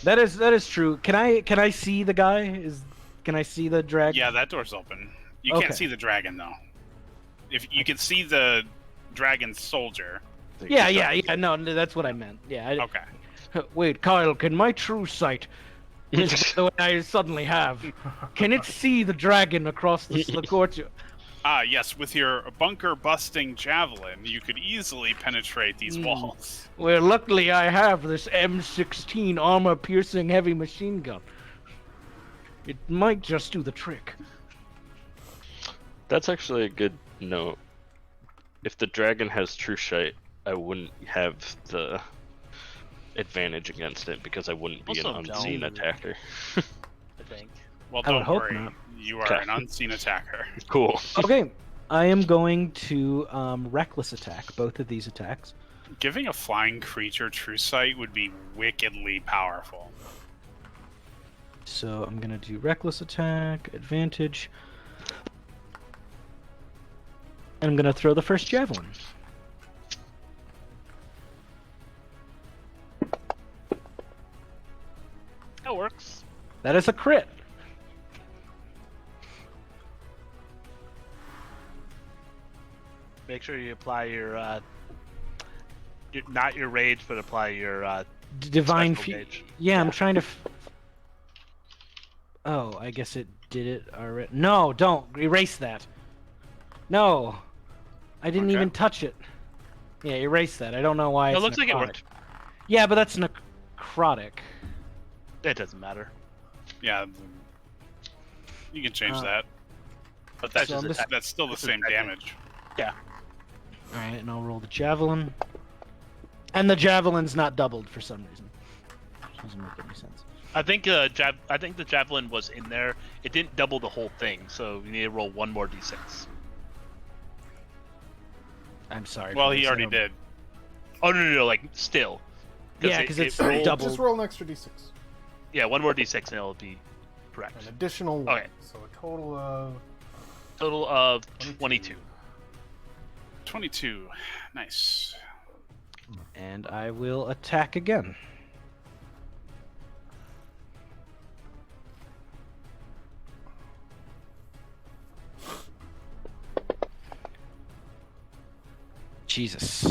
That is true. Can I see the guy? Can I see the dragon? Yeah, that door's open. You Okay. can't see the dragon though. If you can see the dragon soldier. Yeah. No, that's what I meant. Yeah. Okay. Wait, Kyle. Can my true sight, the way I suddenly have, can it see the dragon across the courtyard? Ah, yes. With your bunker-busting javelin, you could easily penetrate these walls. Well, luckily I have this M16 armor-piercing heavy machine gun. It might just do the trick. That's actually a good note. If the dragon has true sight, I wouldn't have the advantage against it because I wouldn't be Also an unseen don't. attacker. I think. Well, I would don't hope worry. not. You are Okay. an unseen attacker. Cool. Okay, I am going to reckless attack both of these attacks. Giving a flying creature true sight would be wickedly powerful. So I'm gonna do reckless attack, advantage, and I'm gonna throw the first javelin. That works. That is a crit. Make sure you apply not your rage, but apply your Divine special Fury. rage. Yeah, I'm trying to. Oh, I guess it did it already. No, don't erase that. No, I didn't Okay. even touch it. Yeah, erase that. I don't know why. No, It's it looks like it necrotic. worked. Yeah, but that's necrotic. It doesn't matter. Yeah. You can change Uh, that. But that's So just I'm just- attack. That's still the This is same attacking. damage. Yeah. All right, and I'll roll the javelin. And the javelin's not doubled for some reason. Doesn't make any sense. I think the javelin was in there. It didn't double the whole thing, so you need to roll one more d6. I'm sorry. Well, for he this, I already don't- did. Oh no, like still. Yeah, because it's rolled- double. Just roll an extra d6. Yeah, one more d6 and it'll be correct. An additional one. Okay. So a total of Total of 22. 22. Nice. And I will attack again. Jesus.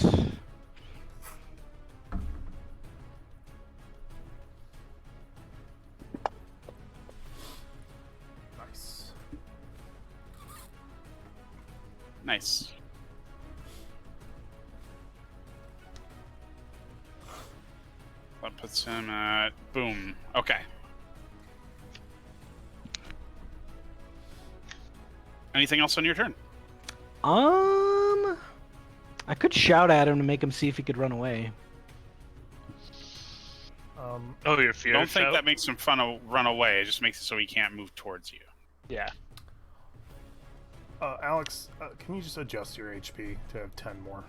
nice. Nice. That puts him at boom. Okay. Anything else on your turn? I could shout at him to make him see if he could run away. Oh, your fear. Don't think shout? that makes him run away. It just makes it so he can't move towards you. Yeah. Alex, can you just adjust your HP to have 10 more?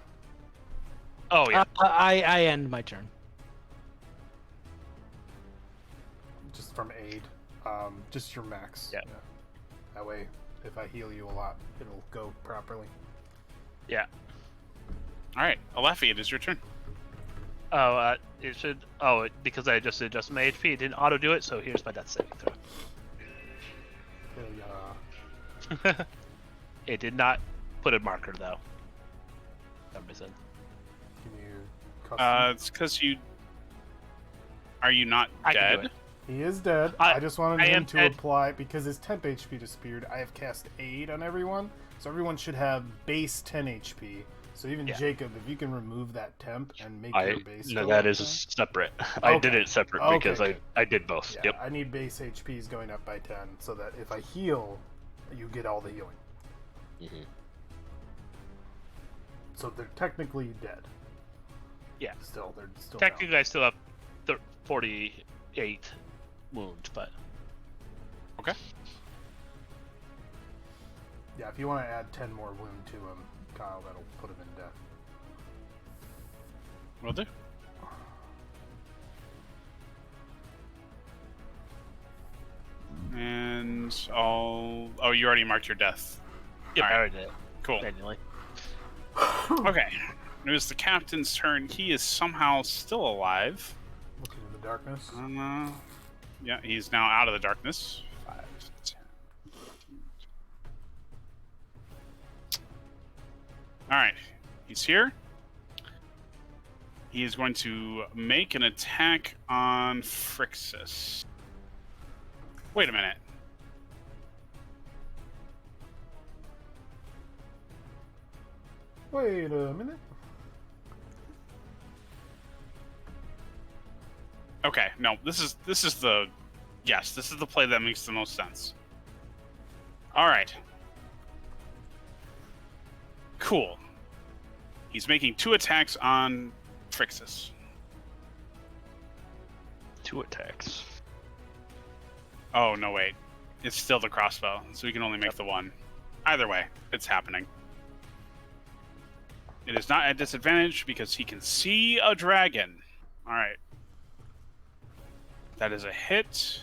Oh yeah. I end my turn. Just from aid. Just your max. Yeah. That way, if I heal you a lot, it'll go properly. Yeah. All right, Alefi, it is your turn. Oh, it should. Oh, because I just adjusted my HP, it didn't auto do it. So here's my death saving throw. It did not put a marker though. For some reason. Can you custom? It's because you. Are you not I can do dead? it. He is dead. I- I just wanted I him am to dead. apply, because his temp HP disappeared, I have cast aid on everyone. So everyone should have base 10 HP. So even Yeah. Jacob, if you can remove that temp and make I your base no, go that up is 10. separate. I Okay. did it separate Okay, because good. I did both. Yeah, Yep. I need base HPs going up by 10 so that if I heal, you get all the healing. Mhm. So they're technically dead. Yeah. Still, they're still Technically, I still have 48 wounds, but Okay. down. Yeah, if you want to add 10 more wound to him, Kyle, that'll put him in death. Will do. And I'll. Oh, you already marked your death. yeah, All I right. already did it Cool. manually. Okay. It was the captain's turn. He is somehow still alive. Looking in the darkness. Yeah, he's now out of the darkness. 5, 10. All right, he's here. He is going to make an attack on Phrixus. Wait a minute. Wait a minute. Okay, no, this is the yes, this is the play that makes the most sense. All right. Cool. He's making 2 attacks on Phrixus. 2 attacks. Oh, no, wait. It's still the crossbow, so we can only make the one. Either way, it's happening. It is not at disadvantage because he can see a dragon. All right. That is a hit.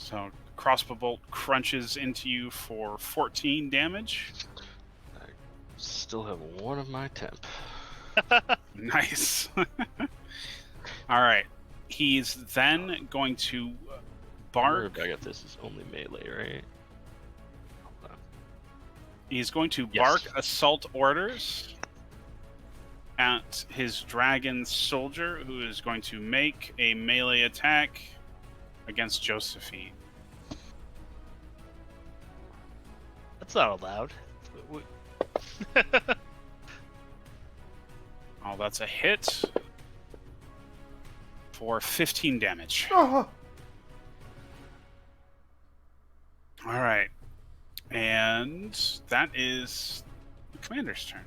So crossbow bolt crunches into you for 14 damage. Still have one of my temp. Nice. All right. He's then going to bark. Back at this is only melee, right? Hold on. He's going to Yes. bark assault orders at his dragon soldier, who is going to make a melee attack against Josephine. That's not allowed. Oh, that's a hit for 15 damage. Oh, All right. And that is the commander's turn.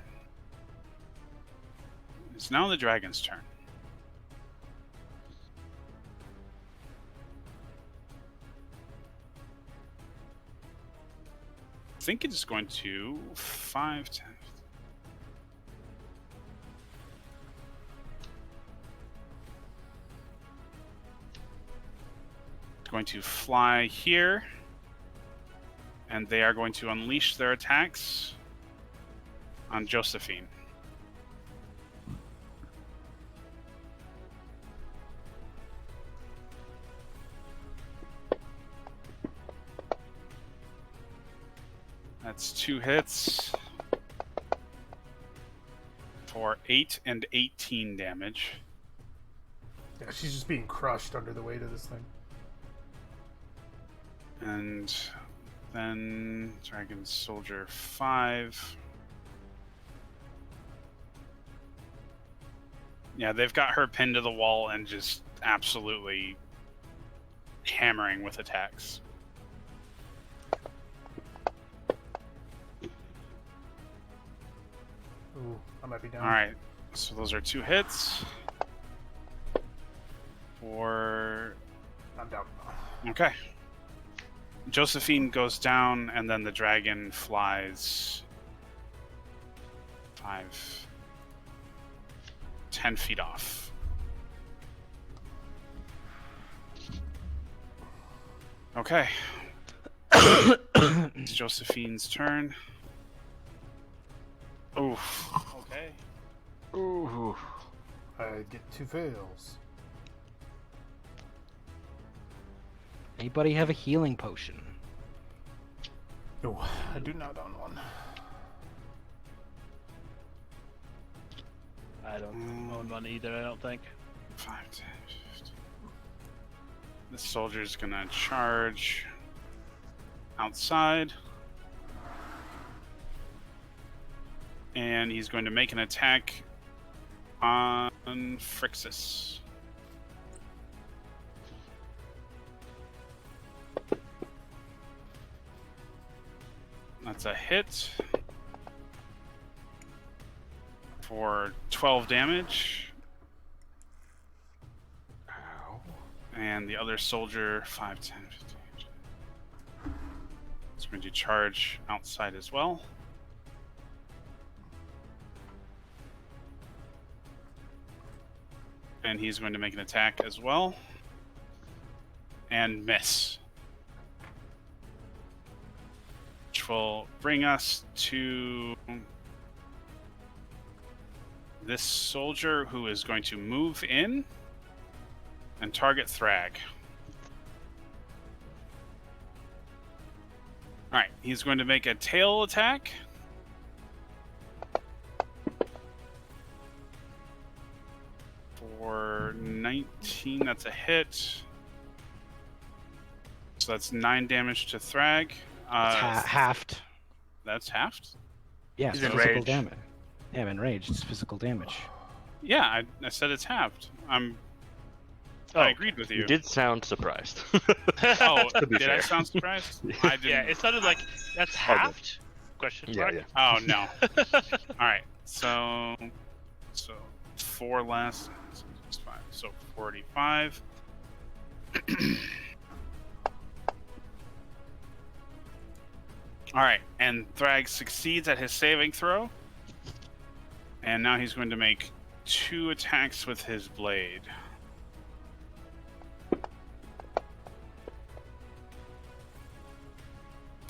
It's now the dragon's turn. I think it's going to 5, 10. It's going to fly here. And they are going to unleash their attacks on Josephine. That's 2 hits for 8 and 18 damage. yeah, she's just being crushed under the weight of this thing. And then Dragon Soldier 5. Yeah, they've got her pinned to the wall and just absolutely hammering with attacks. Ooh, I might be down. Alright, so those are 2 hits. For... I'm down. Okay. Josephine goes down, and then the dragon flies 5, 10 feet off. Okay. It's Josephine's turn. Oof. Okay. Ooh. I get 2 fails. Anybody have a healing potion? No, I do not own one. I don't own one either, I don't think. 5, 10, 15. This soldier's gonna charge outside. And he's going to make an attack on Phrixus. That's a hit for 12 damage. Ow. And the other soldier, 5, 10, 15. It's going to charge outside as well. And he's going to make an attack as well. And miss. Which will bring us to this soldier who is going to move in and target Thrag. Alright, he's going to make a tail attack. For 19, that's a hit. So that's 9 damage to Thrag. It's halved. That's halved? Yeah, He's it's physical enraged. damage. Yeah, I'm enraged. It's physical damage. Yeah, I said it's halved. Oh, I agreed with you. You did sound surprised. Oh, To be did I fair. sound surprised? I didn't. Yeah, it sounded like that's Oh, good. halved? Question Yeah, mark? yeah. Oh no. All right. So 4 less. It's 5. So 45. All right, and Thrag succeeds at his saving throw, and now he's going to make 2 attacks with his blade.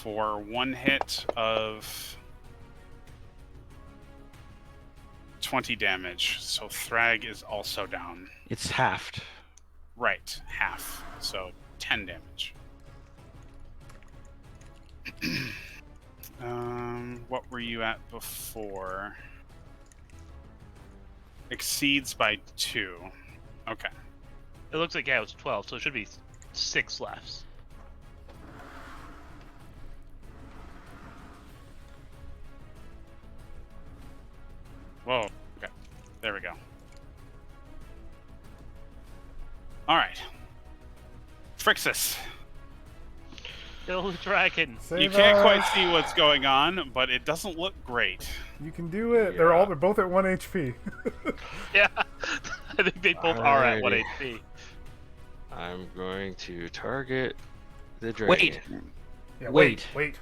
for 1 hit of 20 damage. So Thrag is also down. It's halved. Right, half. So 10 damage. What were you at before? Exceeds by 2. Okay. It looks like, yeah, it was 12, so it should be 6 left. Whoa. Okay. There we go. All right. Phrixus. Kill the dragon. Save You can't quite us. see what's going on, but it doesn't look great. You can do it. Yeah. They're both at 1 HP. Yeah. I think they both are at 1 Alrighty. HP. I'm going to target the dragon. Wait. Yeah, Wait. Wait.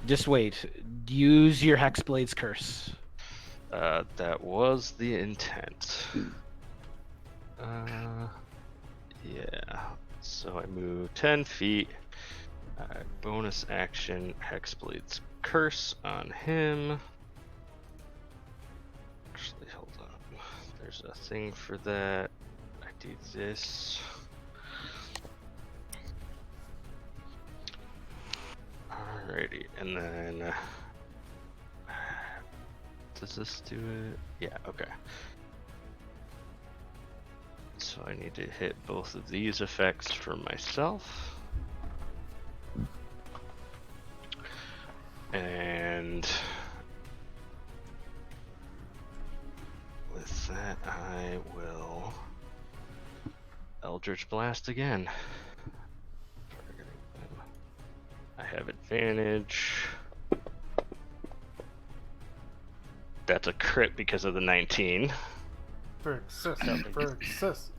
Just wait. Use your Hexblade's curse. That was the intent. Yeah. So I move 10 feet. Bonus action, Hexblade's curse on him. Actually, hold on. There's a thing for that. I do this. Alrighty, and then does this do it? Yeah, okay. So I need to hit both of these effects for myself. And with that, I will Eldritch Blast again. Targeting them. I have advantage. That's a crit because of the 19. Phrixus.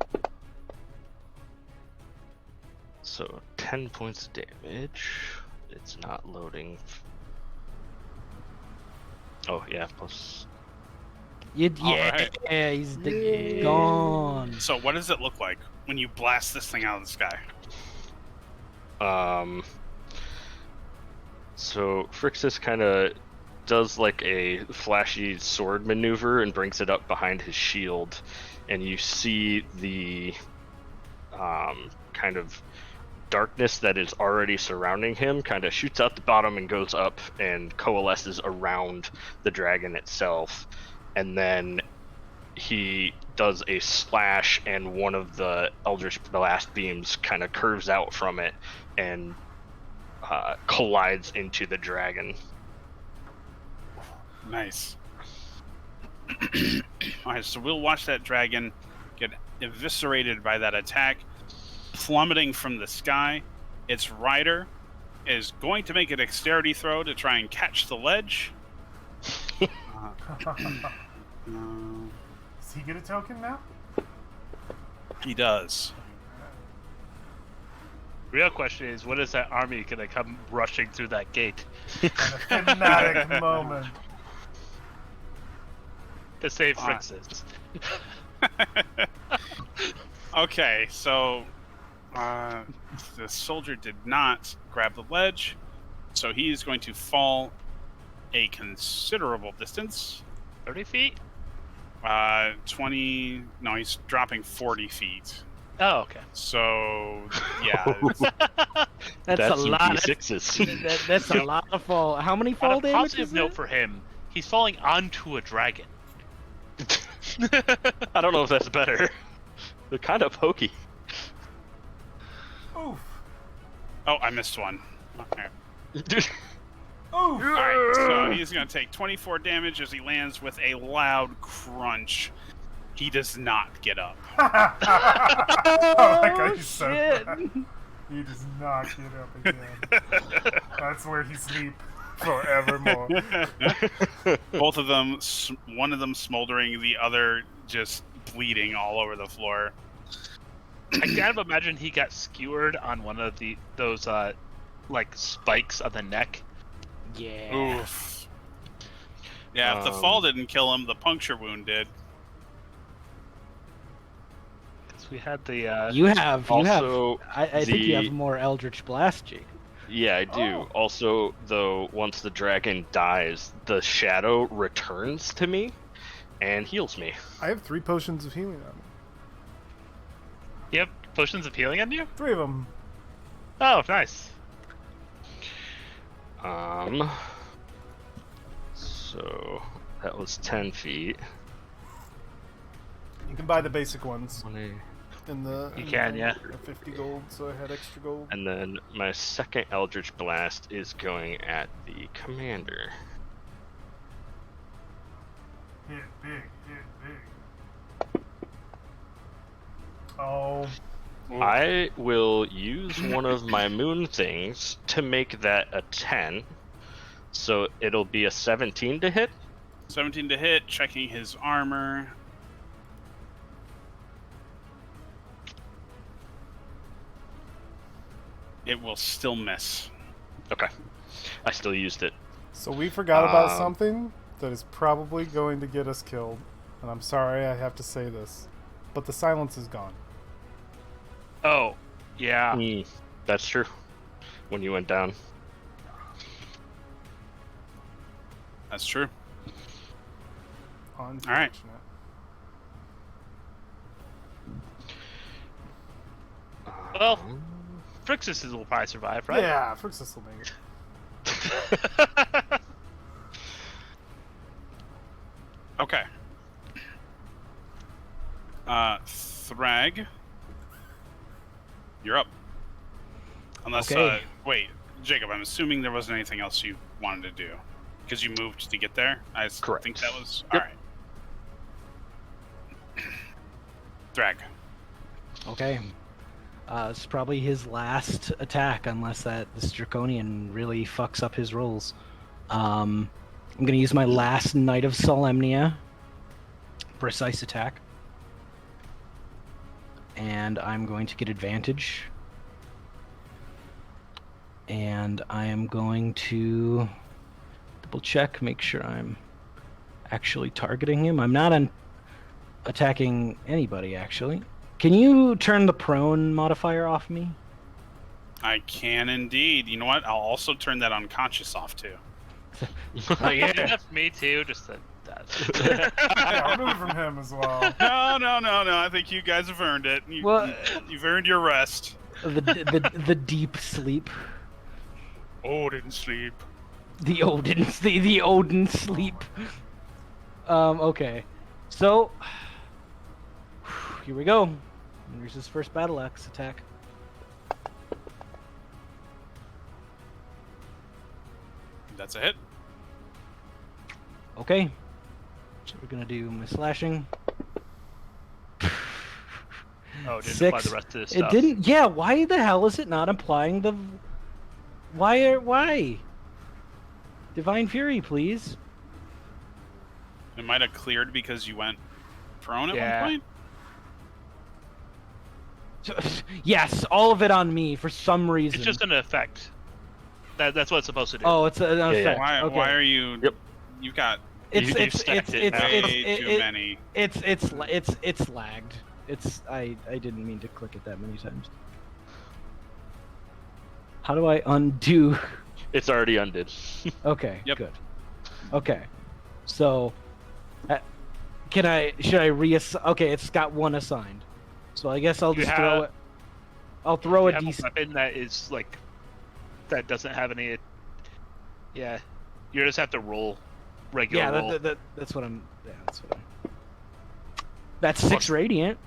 So 10 points of damage. It's not loading. Oh yeah, plus. Alright. He's Yay. gone. So what does it look like when you blast this thing out of the sky? So Phrixus kind of does like a flashy sword maneuver and brings it up behind his shield, and you see the kind of darkness that is already surrounding him kind of shoots out the bottom and goes up and coalesces around the dragon itself, and then he does a slash and one of the Eldritch Blast beams kind of curves out from it and collides into the dragon. Nice. Alright, so we'll watch that dragon get eviscerated by that attack, plummeting from the sky. Its rider is going to make a dexterity throw to try and catch the ledge. Does he get a token now? He does. Real question is, when is that army gonna come rushing through that gate A thematic moment. to save Phrixus? Okay, so the soldier did not grab the ledge, so he is going to fall a considerable distance. 30 feet? 20. No, he's dropping 40 feet. Oh, okay. So, yeah. That's a some lot. D6s. That's a lot of fall. How many On fall a damage positive is note that? for him, he's falling onto a dragon. I don't know if that's better. They're kind of pokey. Oof. Oh, I missed one. Okay. Oof. Alright, so he's going to take 24 damage as he lands with a loud crunch. He does not get up. Oh, that guy's so shit. bad. He does not get up again. That's where he sleep forevermore. Both of them, one of them smoldering, the other just bleeding all over the floor. I kind of imagine he got skewered on one of those like spikes on the neck. Yeah. Oof. Yeah, if the fall didn't kill him, the puncture wound did. We had the You have. Also, I think you the- have more Eldritch Blast, Jake. Yeah, I do. Oh. Also, though, once the dragon dies, the shadow returns to me and heals me. I have 3 potions of healing on me. You have potions of healing on you? 3 of them. Oh, nice. So that was 10 feet. You can buy the basic ones 20. in the. You in can, the- yeah. the 50 gold, so I had extra gold. And then my second Eldritch Blast is going at the commander. Hit big. Oh. I will use one of my moon things to make that a 10. So it'll be a 17 to hit. 17 to hit, checking his armor. It will still miss. Okay. I still used it. So we forgot about Um, something that is probably going to get us killed. And I'm sorry I have to say this. But the silence is gone. Oh, yeah. That's true. When you went down. That's true. Unfortunate. Well, Frixus will probably survive, right? Yeah, Frixus will make it. Okay. Thrag, you're up. Unless, Okay. wait, Jacob, I'm assuming there wasn't anything else you wanted to do. Because you moved to get there? I Correct. think that was... Yep. Alright. Thrag. Okay. It's probably his last attack, unless this Draconian really fucks up his rolls. I'm gonna use my last Knight of Solemnia. Precise attack. And I'm going to get advantage. And I am going to double check, make sure I'm actually targeting him. I'm not attacking anybody, actually. Can you turn the prone modifier off me? I can indeed. You know what? I'll also turn that unconscious off, too. Oh, yeah, that's me too. Just that. Yeah, I'll move from him as well. No. I think you guys have earned it. You've earned your rest. The deep sleep. Odin sleep. The Odin sleep. Okay. So here we go. Here's his first battle axe attack. That's a hit. Okay. So we're gonna do my slashing. Oh, it didn't 6. apply the rest of this stuff. It didn't. Yeah. Why the hell is it not implying the? Why? Divine Fury, please. It might have cleared because you went prone at Yeah. one point? Yes, all of it on me for some reason. It's just an effect. That's what it's supposed to do. Oh, it's an effect. Why, Okay. why are you... Yep. You've got It's stacked it now. way too many. It's lagged. I didn't mean to click it that many times. How do I undo? It's already undid. Okay, Yep. good. Okay, so should I reassign? Okay, it's got one assigned, so I guess I'll You just throw have- it. I'll throw You a have decent. weapon that is like that doesn't have any. Yeah, you just have to roll regular Yeah, roll. that's what I'm. Yeah, that's what I'm. That's 6 radiant.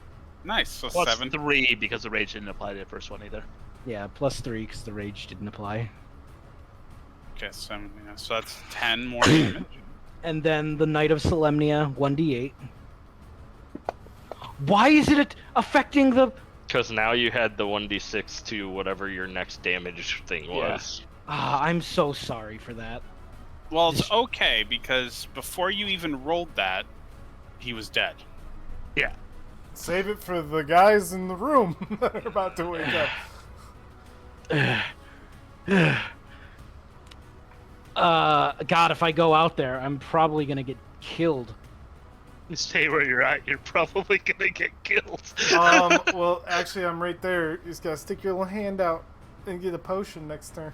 Nice. So Plus 7. 3 because the rage didn't apply to the first one either. Yeah, plus 3 because the rage didn't apply. Okay, 7. Yeah, so that's 10 more damage. And then the Knight of Solemnia, 1d8. Why is it affecting the? Because now you had the 1d6 to whatever your next damage thing was. I'm so sorry for that. Well, it's okay, because before you even rolled that, he was dead. Yeah. Save it for the guys in the room that are about to wake up. God, if I go out there, I'm probably gonna get killed. You stay where you're at, you're probably gonna get killed. Well, actually, I'm right there. You just gotta stick your little hand out and get a potion next turn.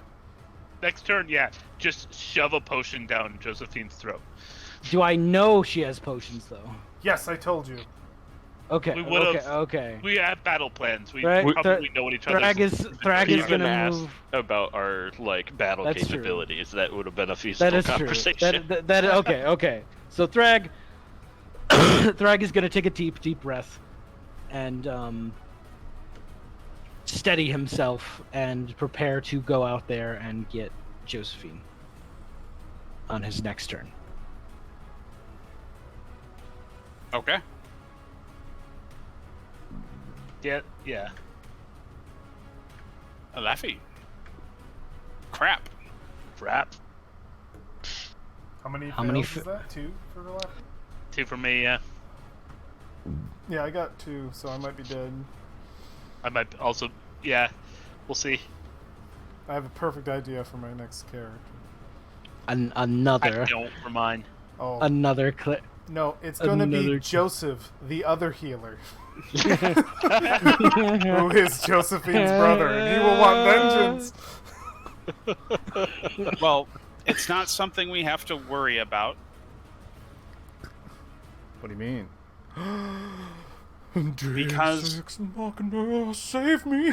Next turn, yeah, just shove a potion down Josephine's throat. Do I know she has potions though? Yes, I told you. Okay. We would've- Okay. We have battle plans. We Right, probably know what each other's. Thrag is Even gonna asked move. about our battle That's true. capabilities. That would have been a That feasible is true. conversation. Okay. So Thrag Thrag is gonna take a deep breath and steady himself and prepare to go out there and get Josephine on his next turn. Okay. Yeah. Laffy. Crap. Crap. How many How many fails is that? 2 for the left? 2 for me. Yeah. Yeah, I got 2, so I might be dead. I might also. Yeah. We'll see. I have a perfect idea for my next character. I Another don't for mine. Oh, another clip. no, it's gonna be another- Joseph, the other healer. Who is Josephine's brother, and he will want vengeance. Well, it's not something we have to worry about. What do you mean? Because- save me!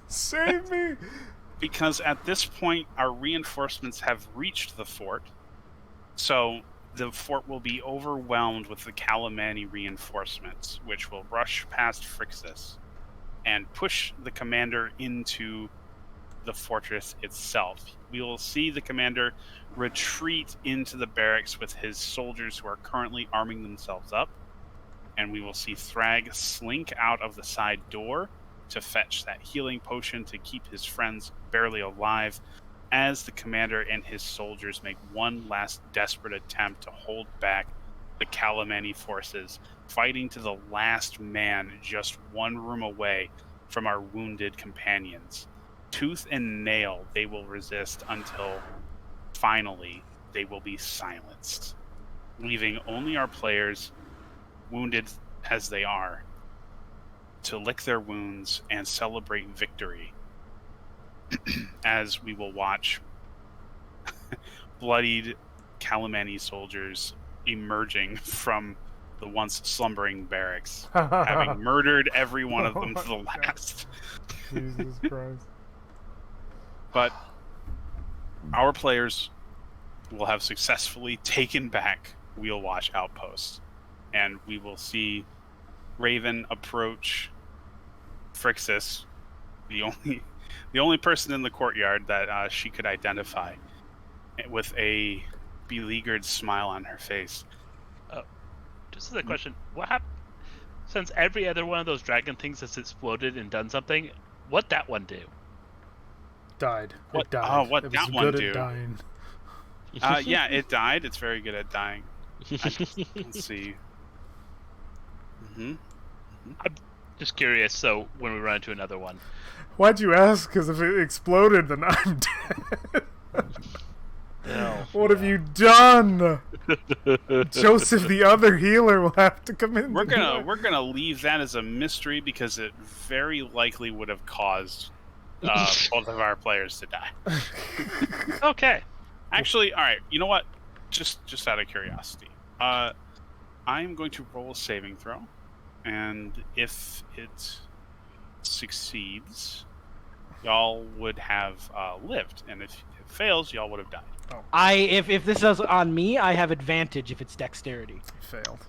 Save me! Because at this point, our reinforcements have reached the fort. So the fort will be overwhelmed with the Calamani reinforcements, which will rush past Phrixus and push the commander into the fortress itself. We will see the commander retreat into the barracks with his soldiers who are currently arming themselves up. And we will see Thrag slink out of the side door to fetch that healing potion to keep his friends barely alive, as the commander and his soldiers make one last desperate attempt to hold back the Calamani forces, fighting to the last man just one room away from our wounded companions. Tooth and nail, they will resist until finally they will be silenced, leaving only our players, wounded as they are, to lick their wounds and celebrate victory as we will watch bloodied Calamani soldiers emerging from the once slumbering barracks, having murdered every one of them Oh to the my God. last. Jesus Christ. But our players will have successfully taken back Wheelwatch Outpost, and we will see Raven approach Phrixus, the only person in the courtyard that she could identify, with a beleaguered smile on her face. Just as a question, what happened? Since every other one of those dragon things has exploded and done something, what'd that one do? Died. What- It died. oh, what it was that one good do? at dying. Yeah, it died. It's very good at dying. Let's see. Just curious, so when we run into another one. Why'd you ask? Because if it exploded, then I'm dead. No. What have you done? Joseph, the other healer, will have to come in. We're gonna leave that as a mystery because it very likely would have caused both of our players to die. Okay. Actually, all right. You know what? Just out of curiosity, I'm going to roll a saving throw, and if it succeeds, y'all would have lived, and if it fails, y'all would have died. If this is on me, I have advantage if it's dexterity. Failed.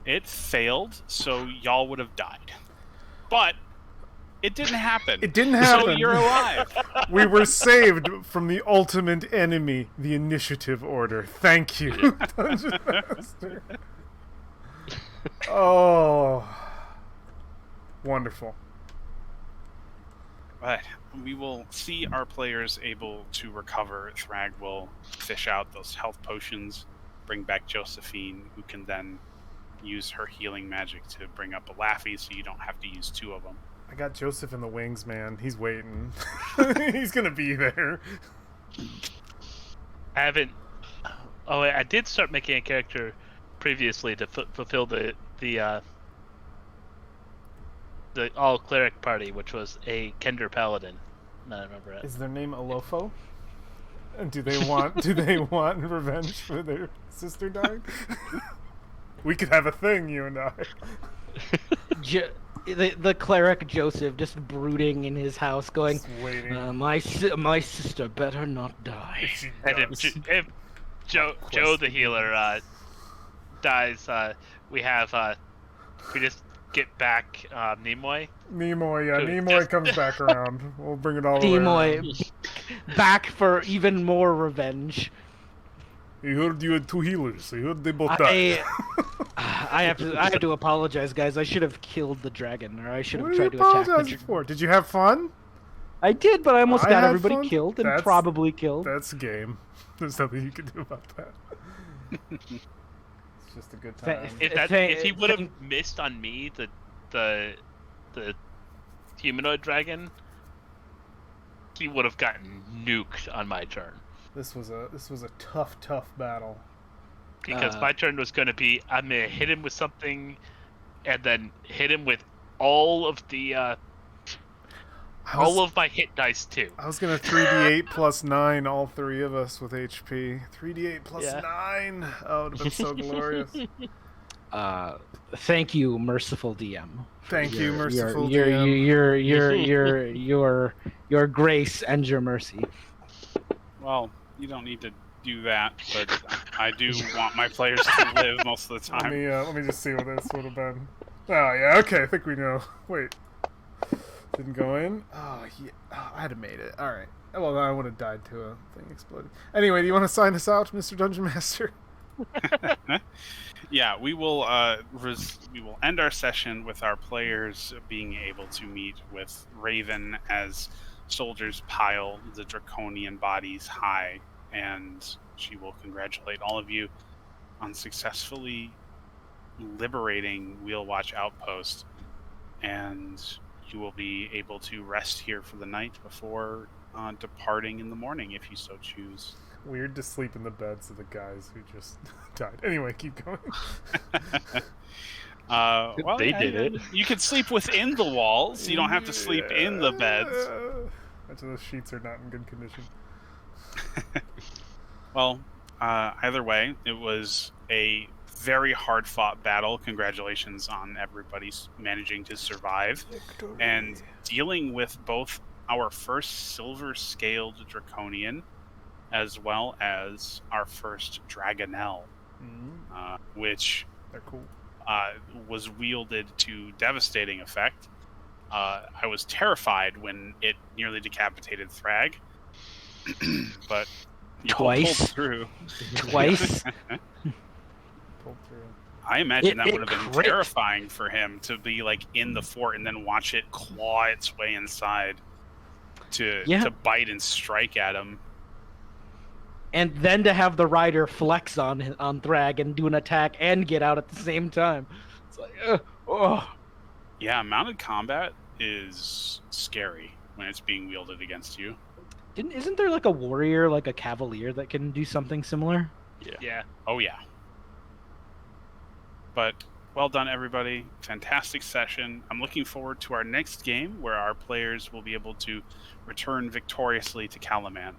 It failed, so y'all would have died. But it didn't happen. It didn't happen. So you're alive. We were saved from the ultimate enemy, the initiative order. Thank you, Dungeon Master. Oh, wonderful. But we will see our players able to recover. Thrag will fish out those health potions, bring back Josephine, who can then use her healing magic to bring up a Laffy, so you don't have to use 2 of them. I got Joseph in the wings, man. He's waiting. He's gonna be there. I haven't. Oh, I did start making a character previously to fulfill the all cleric party, which was a Kender paladin. No, I remember it. Is their name Alofo? And do they want revenge for their sister dying? We could have a thing, you and I. The cleric Joseph just brooding in his house, going, Just waiting. my sister better not die. If she And does. if Joe the healer dies, we just get back Nimoy. Nimoy, yeah, Dude, Nimoy just- comes back around. We'll bring it all the way around. Nimoy back for even more revenge. He heard you had 2 healers. He heard they both died. I have to apologize, guys. I should have killed the dragon, or I should What have are you tried to attack the apologizing dragon. for? Did you have fun? I did, but I almost I got had everybody fun. killed and That's- probably killed. That's a game. There's nothing you can do about that. It's just a good Fa- time. If he would have Thank- missed on me, the humanoid dragon, he would have gotten nuked on my turn. This was a tough battle. Because my turn was going to be, I'm going to hit him with something, and then hit him with all of the all of my hit dice too. I was gonna 3d8 plus 9, all 3 of us with HP. 3d8 plus Yeah. 9. Oh, it would have been so glorious. Thank you, merciful DM. Thank you, merciful your, DM. your grace and your mercy. Well, you don't need to do that, but I do want my players to live most of the time. Let me just see what this would have been. Oh yeah, okay, I think we know. Wait, didn't go in. Oh yeah, I'd have made it. All right. Well, I would have died to a thing exploding. Anyway, do you want to sign us out, Mr. Dungeon Master? Yeah, we will end our session with our players being able to meet with Raven as soldiers pile the draconian bodies high, and she will congratulate all of you on successfully liberating Wheelwatch Outpost, and you will be able to rest here for the night before departing in the morning if you so choose. Weird to sleep in the beds of the guys who just died. Anyway, keep going. Well, They did it. You can sleep within the walls. You don't have to sleep in the beds. Actually, those sheets are not in good condition. Well, either way, it was a very hard-fought battle. Congratulations on everybody's managing to survive and dealing with both our first silver-scaled draconian as well as our first dragonelle, which They're cool. was wielded to devastating effect. I was terrified when it nearly decapitated Thrag, but you all Twice. pulled through. Twice. Pulled through. I imagine that It would have been crit. terrifying for him to be like in the fort and then watch it claw its way inside to bite and strike at him. And then to have the rider flex on Thrag and do an attack and get out at the same time. It's like, oh. Yeah, mounted combat is scary when it's being wielded against you. Isn't there like a warrior, like a cavalier that can do something similar? Yeah. Oh yeah. But well done, everybody. Fantastic session. I'm looking forward to our next game where our players will be able to return victoriously to Kalaman.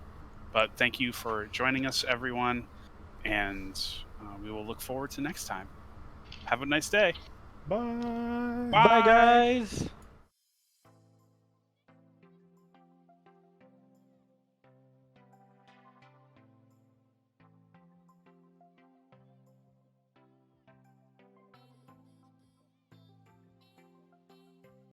But thank you for joining us, everyone, and we will look forward to next time. Have a nice day. Bye. Bye. Bye guys.